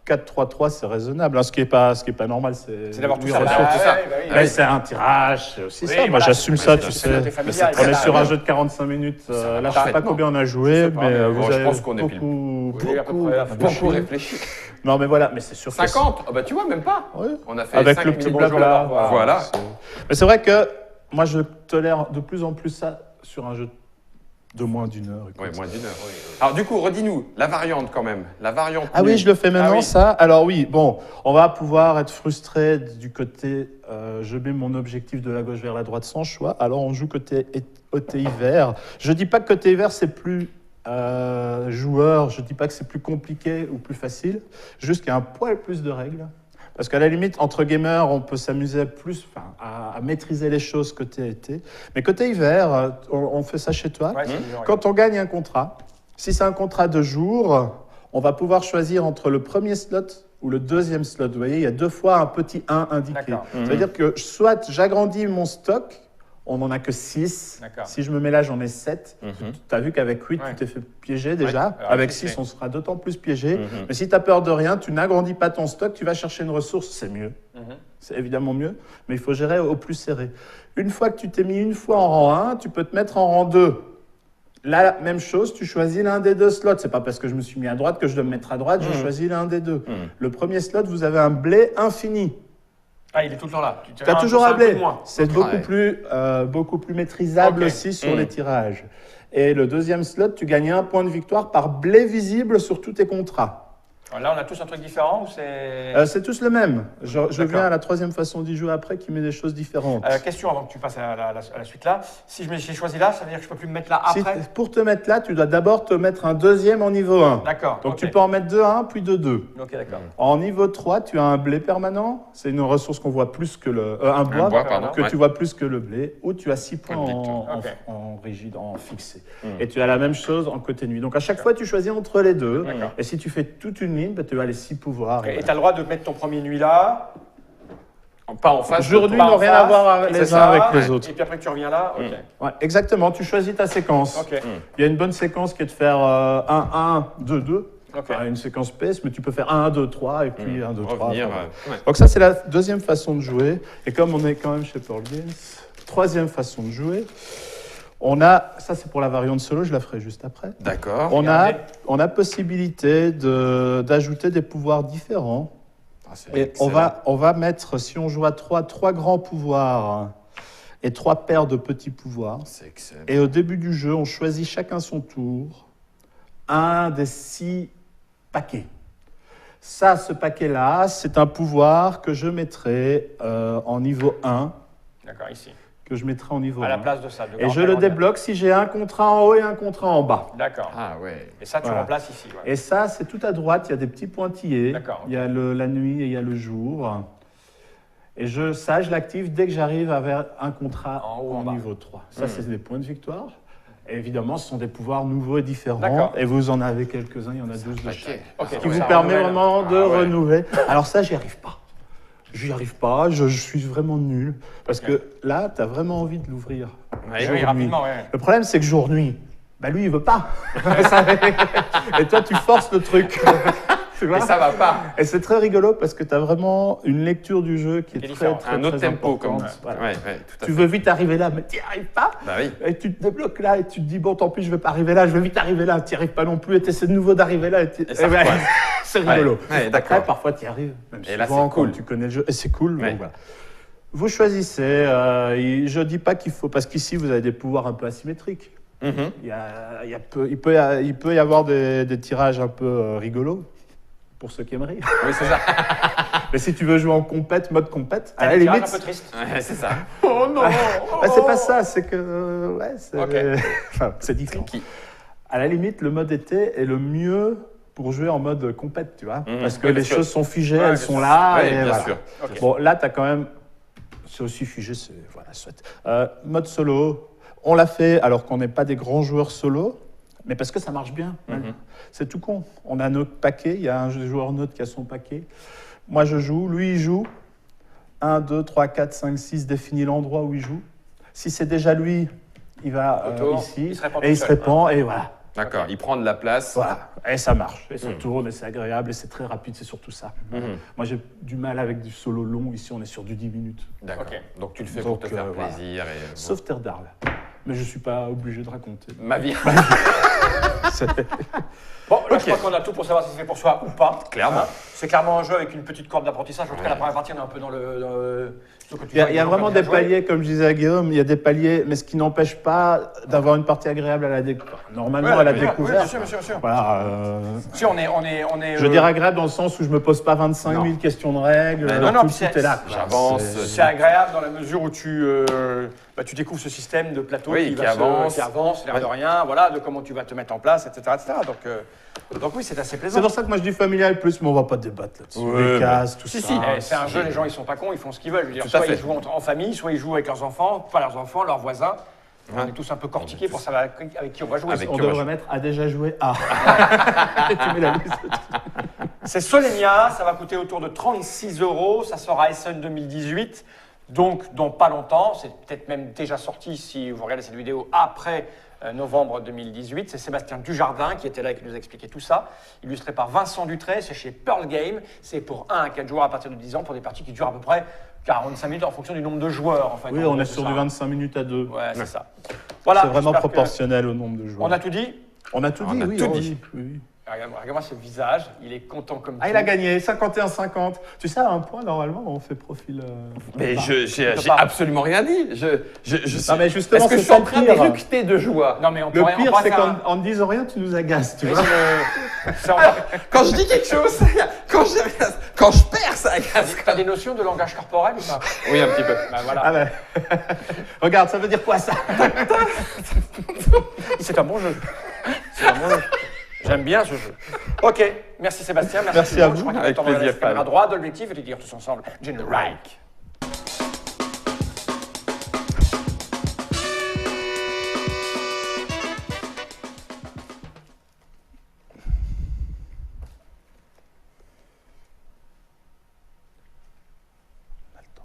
Speaker 2: 4-3-3, c'est raisonnable. Hein. Ce qui est pas normal, c'est
Speaker 1: d'avoir tout
Speaker 2: huit
Speaker 1: ça.
Speaker 2: ressources.
Speaker 3: tout ça.
Speaker 2: Mais c'est un tirage, c'est aussi
Speaker 1: Oui,
Speaker 2: ça. Moi,
Speaker 1: voilà,
Speaker 2: j'assume
Speaker 1: c'est-
Speaker 2: ça,
Speaker 1: c'est-
Speaker 2: tu
Speaker 1: c'est
Speaker 2: sais.
Speaker 1: côté familial,
Speaker 2: On est
Speaker 1: ça
Speaker 2: sur
Speaker 1: va.
Speaker 2: un jeu de 45 minutes.
Speaker 1: va
Speaker 2: Là, je sais pas
Speaker 3: parfaitement.
Speaker 2: combien on a
Speaker 1: Je
Speaker 2: joué,
Speaker 1: sais pas,
Speaker 2: mais
Speaker 1: mais
Speaker 2: vous
Speaker 3: bon, je
Speaker 2: avez
Speaker 3: pense qu'on est pile.
Speaker 2: beaucoup,
Speaker 1: Oui, à peu
Speaker 2: beaucoup
Speaker 1: près,
Speaker 2: réfléchi.
Speaker 3: Beaucoup réfléchi.
Speaker 2: Non, mais voilà, mais c'est sûr que
Speaker 3: 50. Oh, bah tu vois, même pas.
Speaker 2: Ouais.
Speaker 3: On a fait
Speaker 2: Avec
Speaker 3: 5
Speaker 2: le petit
Speaker 3: minutes.
Speaker 2: blabla.
Speaker 3: Voilà.
Speaker 2: Mais c'est vrai que moi, je tolère de plus en plus ça sur un jeu de moins d'une heure. écoute.
Speaker 3: Ouais, moins d'une heure. Alors du coup, redis-nous la variante quand même. La variante.
Speaker 2: Ah oui, je le fais maintenant,
Speaker 1: Ah oui.
Speaker 2: ça. Alors oui, bon, on va pouvoir être frustré du côté, je mets mon objectif de la gauche vers la droite sans choix. Alors on joue côté vert. Je dis pas que côté vert c'est plus joueur, je dis pas que c'est plus compliqué ou plus facile, juste qu'il y a un poil plus de règles. Parce qu'à la limite, entre gamers, on peut s'amuser plus à maîtriser les choses côté été. Mais côté hiver, on fait ça chez toi.
Speaker 1: Ouais, c'est dur,
Speaker 2: Quand on gagne un contrat, si c'est un contrat de jour, on va pouvoir choisir entre le premier slot ou le deuxième slot. Vous voyez, il y a 2 fois un petit 1 indiqué.
Speaker 1: D'accord.
Speaker 2: Ça veut dire que soit j'agrandis mon stock, on n'en a que 6.
Speaker 1: D'accord.
Speaker 2: Si je me mets là, j'en ai 7. Tu as vu qu'avec 8,
Speaker 1: Ouais.
Speaker 2: tu t'es fait piéger déjà.
Speaker 1: Ouais.
Speaker 2: Avec
Speaker 1: c'est
Speaker 2: 6,
Speaker 1: fait.
Speaker 2: on sera d'autant plus piégé. Mais si tu as peur de rien, tu n'agrandis pas ton stock, tu vas chercher une ressource, c'est mieux. C'est évidemment mieux, mais il faut gérer au plus serré. Une fois que tu t'es mis une fois en rang 1, tu peux te mettre en rang 2. Là, même chose, tu choisis l'un des 2 slots. C'est pas parce que je me suis mis à droite que je dois me mettre à droite, je choisis l'un des 2. Le premier slot, vous avez un blé infini.
Speaker 1: Ah, il est tout le temps là.
Speaker 2: Tu as toujours un blé.
Speaker 1: Moins.
Speaker 2: C'est beaucoup plus maîtrisable
Speaker 1: Ok.
Speaker 2: aussi sur les tirages. Et le deuxième slot, tu gagnes un point de victoire par blé visible sur tous tes contrats.
Speaker 1: Là, on a tous un truc différent ou c'est.
Speaker 2: C'est tous le même. Je
Speaker 1: D'accord.
Speaker 2: viens à la troisième façon d'y jouer après qui met des choses différentes.
Speaker 1: Question avant que tu passes à la suite là. Si j'ai choisi là, ça veut dire que je peux plus me mettre là
Speaker 2: Si
Speaker 1: après.
Speaker 2: pour te mettre là, tu dois d'abord te mettre un deuxième en niveau 1.
Speaker 1: D'accord.
Speaker 2: Donc
Speaker 1: ok.
Speaker 2: tu peux en mettre 2 à 1, puis 2 2.
Speaker 1: Ok, d'accord.
Speaker 2: En niveau 3, tu as un blé permanent. C'est une ressource qu'on voit plus que un bois,
Speaker 3: pardon,
Speaker 2: que
Speaker 3: ouais.
Speaker 2: tu vois plus que le blé. Ou tu as 6 points
Speaker 3: Point de victoire.
Speaker 1: Ok.
Speaker 2: en rigide, en fixé. Et tu as la même chose en côté nuit. Donc à chaque fois, tu choisis entre les deux.
Speaker 1: D'accord.
Speaker 2: Et si tu fais toute une ligne, bah, tu as les 6 pouvoirs.
Speaker 1: Et tu as le droit de mettre ton premier nuit là.
Speaker 3: Pas en face.
Speaker 2: Jour nuit
Speaker 1: pas en
Speaker 2: n'ont rien
Speaker 1: face,
Speaker 2: à voir
Speaker 1: c'est
Speaker 2: les
Speaker 1: ça,
Speaker 2: uns avec les
Speaker 1: ouais.
Speaker 2: autres.
Speaker 1: Et puis après que tu reviens là. Ok.
Speaker 2: Ouais, exactement, tu choisis ta séquence.
Speaker 1: Ok.
Speaker 2: Il y a une bonne séquence qui est de faire 1-1, 2-2.
Speaker 1: Ok.
Speaker 2: Une séquence PS, mais tu peux faire 1, 2, 3 et puis 1, 2, 3.
Speaker 3: Revenir.
Speaker 2: Enfin, Donc ça, c'est la deuxième façon de jouer. Et comme on est quand même chez Pearl Games, troisième façon de jouer, on a, ça c'est pour la variante solo, je la ferai juste après.
Speaker 3: D'accord.
Speaker 2: On a possibilité d'ajouter des pouvoirs différents.
Speaker 3: Ah, c'est
Speaker 2: Et
Speaker 3: excellent.
Speaker 2: on va mettre, si on joue à 3 grands pouvoirs et 3 paires de petits pouvoirs.
Speaker 3: C'est excellent.
Speaker 2: Et au début du jeu, on choisit chacun son tour un des 6 paquets. Ça, ce paquet-là, c'est un pouvoir que je mettrai en niveau 1,
Speaker 1: D'accord, ici.
Speaker 2: que je mettrai en niveau
Speaker 1: À
Speaker 2: 1.
Speaker 1: la place de ça. de
Speaker 2: Et je le
Speaker 1: agrandir.
Speaker 2: débloque si j'ai un contrat en haut et un contrat en bas.
Speaker 1: D'accord.
Speaker 3: Ah ouais.
Speaker 1: Et ça, tu
Speaker 2: Voilà.
Speaker 1: remplaces ici. Ouais.
Speaker 2: Et ça, c'est tout à droite, il y a des petits pointillés.
Speaker 1: D'accord, ok.
Speaker 2: Il y a la nuit et il y a le jour. Et ça, je l'active dès que j'arrive à vers un contrat
Speaker 1: En haut ou en bas.
Speaker 2: niveau 3. Ça, c'est des points de victoire. Et évidemment, ce sont des pouvoirs nouveaux et différents.
Speaker 1: D'accord.
Speaker 2: Et vous en avez quelques-uns, il y en a 12 de chaque.
Speaker 1: Ok,
Speaker 2: Qui
Speaker 1: donc
Speaker 2: vous
Speaker 1: ça
Speaker 2: permet
Speaker 1: renouvelle.
Speaker 2: vraiment de
Speaker 3: Ah ouais.
Speaker 2: renouveler. Alors ça, j'y arrive pas. J'y arrive pas, je suis vraiment nul. Parce
Speaker 1: Ok.
Speaker 2: que là, tu as vraiment envie de l'ouvrir.
Speaker 3: Ouais,
Speaker 1: Oui, rapidement, ouais.
Speaker 2: Le problème, c'est que jour-nuit, bah lui, il veut pas. Et toi, tu forces le truc. Tu vois
Speaker 3: Et ça va pas.
Speaker 2: Et c'est très rigolo parce que tu as vraiment une lecture du jeu qui est
Speaker 1: Qui est
Speaker 2: très,
Speaker 1: différente.
Speaker 2: très,
Speaker 3: Un autre
Speaker 2: très
Speaker 3: tempo comme
Speaker 2: importante.
Speaker 3: ça.
Speaker 2: Voilà.
Speaker 3: Ouais, tout à
Speaker 2: Tu
Speaker 3: fait.
Speaker 2: veux vite arriver là, mais tu n'y arrives pas.
Speaker 3: Bah oui.
Speaker 2: Et tu te débloques là et tu te dis, bon, tant pis, je ne vais pas arriver là, je vais vite arriver là. Tu n'y arrives pas non plus et tu essaies de nouveau d'arriver là.
Speaker 3: Et ça
Speaker 2: ouais,
Speaker 3: recoince.
Speaker 2: c'est rigolo.
Speaker 3: Ouais, d'accord.
Speaker 2: Après, parfois, tu y arrives. Même
Speaker 3: Et là,
Speaker 2: souvent,
Speaker 3: c'est cool.
Speaker 2: quand tu connais le jeu. Et c'est cool.
Speaker 3: Ouais.
Speaker 2: Donc, voilà. Vous choisissez. Je ne dis pas qu'il faut, parce qu'ici, vous avez des pouvoirs un peu asymétriques.
Speaker 3: Mhm.
Speaker 2: Il peut y avoir des tirages un peu rigolos, pour ceux qui aiment rire.
Speaker 3: Oui, c'est ça.
Speaker 2: Mais si tu veux jouer en compète, mode compète, à la
Speaker 1: Un tirage
Speaker 2: limite,
Speaker 1: un peu triste.
Speaker 3: Ouais, c'est ça.
Speaker 1: Oh non.
Speaker 2: bah, c'est pas ça, c'est que ouais, c'est
Speaker 1: Ok.
Speaker 2: enfin, c'est différent.
Speaker 3: Qui
Speaker 2: à la limite, le mode été est le mieux pour jouer en mode compète, tu vois. Parce que
Speaker 1: Oui,
Speaker 2: les
Speaker 1: parce que-
Speaker 2: choses sont figées,
Speaker 1: Ouais,
Speaker 2: elles
Speaker 1: bien
Speaker 2: sont
Speaker 1: sûr.
Speaker 2: là.
Speaker 3: Oui,
Speaker 2: et
Speaker 3: bien
Speaker 2: voilà.
Speaker 3: sûr.
Speaker 1: Ok.
Speaker 2: Bon, là, tu as quand même. C'est aussi figé, c'est. Voilà, soit. Mode solo, on l'a fait alors qu'on n'est pas des grands joueurs solo, mais parce que ça marche bien. C'est tout con. On a notre paquet, il y a un joueur neutre qui a son paquet. Moi, je joue, lui, il joue. 1, 2, 3, 4, 5, 6, définit l'endroit où il joue. Si c'est déjà lui, il va
Speaker 1: Autour,
Speaker 2: ici,
Speaker 1: il se répand
Speaker 2: et
Speaker 1: tout
Speaker 2: il se
Speaker 1: seul.
Speaker 2: répand, et voilà.
Speaker 3: D'accord, il prend de la place.
Speaker 2: Voilà, et ça marche, et ça tourne, et c'est agréable, et c'est très rapide, c'est surtout ça. Moi, j'ai du mal avec du solo long, ici on est sur du 10 minutes.
Speaker 3: D'accord.
Speaker 1: Ok.
Speaker 3: Donc tu le fais
Speaker 2: Donc,
Speaker 3: pour te faire
Speaker 2: voilà.
Speaker 3: plaisir.
Speaker 2: Sauf Terre d'Arles. Mais je ne suis pas obligé de raconter.
Speaker 3: Ma vie.
Speaker 1: Bon, là, je crois qu'on a tout pour savoir si c'est fait pour soi ou pas.
Speaker 3: Clairement.
Speaker 1: Hein. C'est clairement un jeu avec une petite courbe d'apprentissage. En tout cas, la première partie, on est un peu dans le ce que tu
Speaker 2: Il y a,
Speaker 1: vois,
Speaker 2: il y a
Speaker 1: les
Speaker 2: vraiment
Speaker 1: gens
Speaker 2: des
Speaker 1: qui ont joué.
Speaker 2: paliers, comme je disais à Guillaume, il y a des paliers, mais ce qui n'empêche pas d'avoir une partie agréable à la découverte. Normalement,
Speaker 1: Ouais,
Speaker 2: à la
Speaker 1: bien sûr,
Speaker 2: découverte.
Speaker 1: oui, bien sûr.
Speaker 2: Voilà,
Speaker 1: Si, on est.
Speaker 2: je dirais agréable dans le sens où je me pose pas 25 000
Speaker 3: Non.
Speaker 2: questions de règles,
Speaker 3: Mais
Speaker 2: alors
Speaker 1: non,
Speaker 2: tout
Speaker 1: puis
Speaker 2: est là. quoi.
Speaker 3: j'avance.
Speaker 1: C'est agréable dans la mesure où tu découvres ce système de plateau
Speaker 3: Oui, qui
Speaker 1: avance, l'air de
Speaker 3: Ouais.
Speaker 1: rien, voilà, de comment tu vas te mettre en place, etc. Donc oui, c'est assez plaisant.
Speaker 2: C'est pour ça que moi je dis familial plus, mais on va pas débattre là-dessus.
Speaker 3: Ouais,
Speaker 2: Les cases, tout
Speaker 1: Si,
Speaker 2: ça.
Speaker 1: si, c'est un jeu, les gens ils sont pas cons, ils font ce qu'ils veulent. Je veux dire,
Speaker 3: Tout à
Speaker 1: soit
Speaker 3: fait.
Speaker 1: ils jouent en famille, soit ils jouent avec leurs enfants, pas leurs enfants, leurs voisins. On
Speaker 3: Ouais.
Speaker 1: est tous un peu cortiqués pour savoir avec qui on va jouer.
Speaker 3: Avec-
Speaker 2: On
Speaker 3: que moi,
Speaker 2: devrait
Speaker 3: je-
Speaker 2: mettre a déjà joué à. Et tu mets la liste.
Speaker 1: C'est Solenia, ça va coûter autour de 36 €, ça sort à Essen 2018, donc dans pas longtemps, c'est peut-être même déjà sorti si vous regardez cette vidéo après novembre 2018. C'est Sébastien Dujardin qui était là et qui nous a expliqué tout ça, illustré par Vincent Dutré, c'est chez Pearl Game, c'est pour 1 à 4 joueurs à partir de 10 ans pour des parties qui durent à peu près 45 minutes en fonction du nombre de joueurs. En fait,
Speaker 2: Oui,
Speaker 1: En
Speaker 2: on
Speaker 1: gros,
Speaker 2: est
Speaker 1: c'est
Speaker 2: sur
Speaker 1: ça.
Speaker 2: du 25 minutes à 2.
Speaker 1: Ouais, c'est ça. Voilà,
Speaker 2: C'est vraiment
Speaker 1: j'espère que-
Speaker 2: proportionnel au nombre de joueurs.
Speaker 1: On a tout dit.
Speaker 2: On a tout dit,
Speaker 3: On a
Speaker 2: oui.
Speaker 3: tout
Speaker 2: oui,
Speaker 3: dit.
Speaker 2: oui.
Speaker 1: Regarde-moi ce visage, il est content comme
Speaker 2: Ah,
Speaker 1: tout.
Speaker 2: il a gagné, 51-50. Tu sais, à un point, normalement, on fait profil.
Speaker 3: Mais
Speaker 2: Enfin,
Speaker 3: j'ai
Speaker 1: pas.
Speaker 3: absolument rien dit.
Speaker 2: Non, mais justement,
Speaker 3: Est-ce que
Speaker 2: c'est
Speaker 3: je suis en
Speaker 2: ça
Speaker 3: train
Speaker 2: le pire.
Speaker 3: d'éructer de joie?
Speaker 1: Non, mais on
Speaker 2: Le
Speaker 1: pourrait,
Speaker 2: pire,
Speaker 1: on pourrait
Speaker 2: c'est
Speaker 1: faire
Speaker 2: qu'en ne disant rien, tu nous agaces, tu
Speaker 1: Oui,
Speaker 2: vois.
Speaker 1: c'est encore-
Speaker 3: Quand je dis quelque chose, quand je perds, ça agace.
Speaker 1: T'as des notions de langage corporel ou pas?
Speaker 3: Oui, un petit peu.
Speaker 1: Bah voilà.
Speaker 2: Ah ben. Regarde, ça veut dire quoi ça?
Speaker 1: C'est un bon jeu. C'est un bon jeu. J'aime bien ce jeu. Ok, merci Sébastien,
Speaker 2: Merci
Speaker 1: tout le
Speaker 2: à
Speaker 1: monde. Je
Speaker 2: vous.
Speaker 1: crois qu'il est
Speaker 3: Avec
Speaker 1: temps de regarder
Speaker 3: plaisir,
Speaker 1: cette caméra
Speaker 3: Fab.
Speaker 1: droit de l'objectif et de dire tous ensemble General.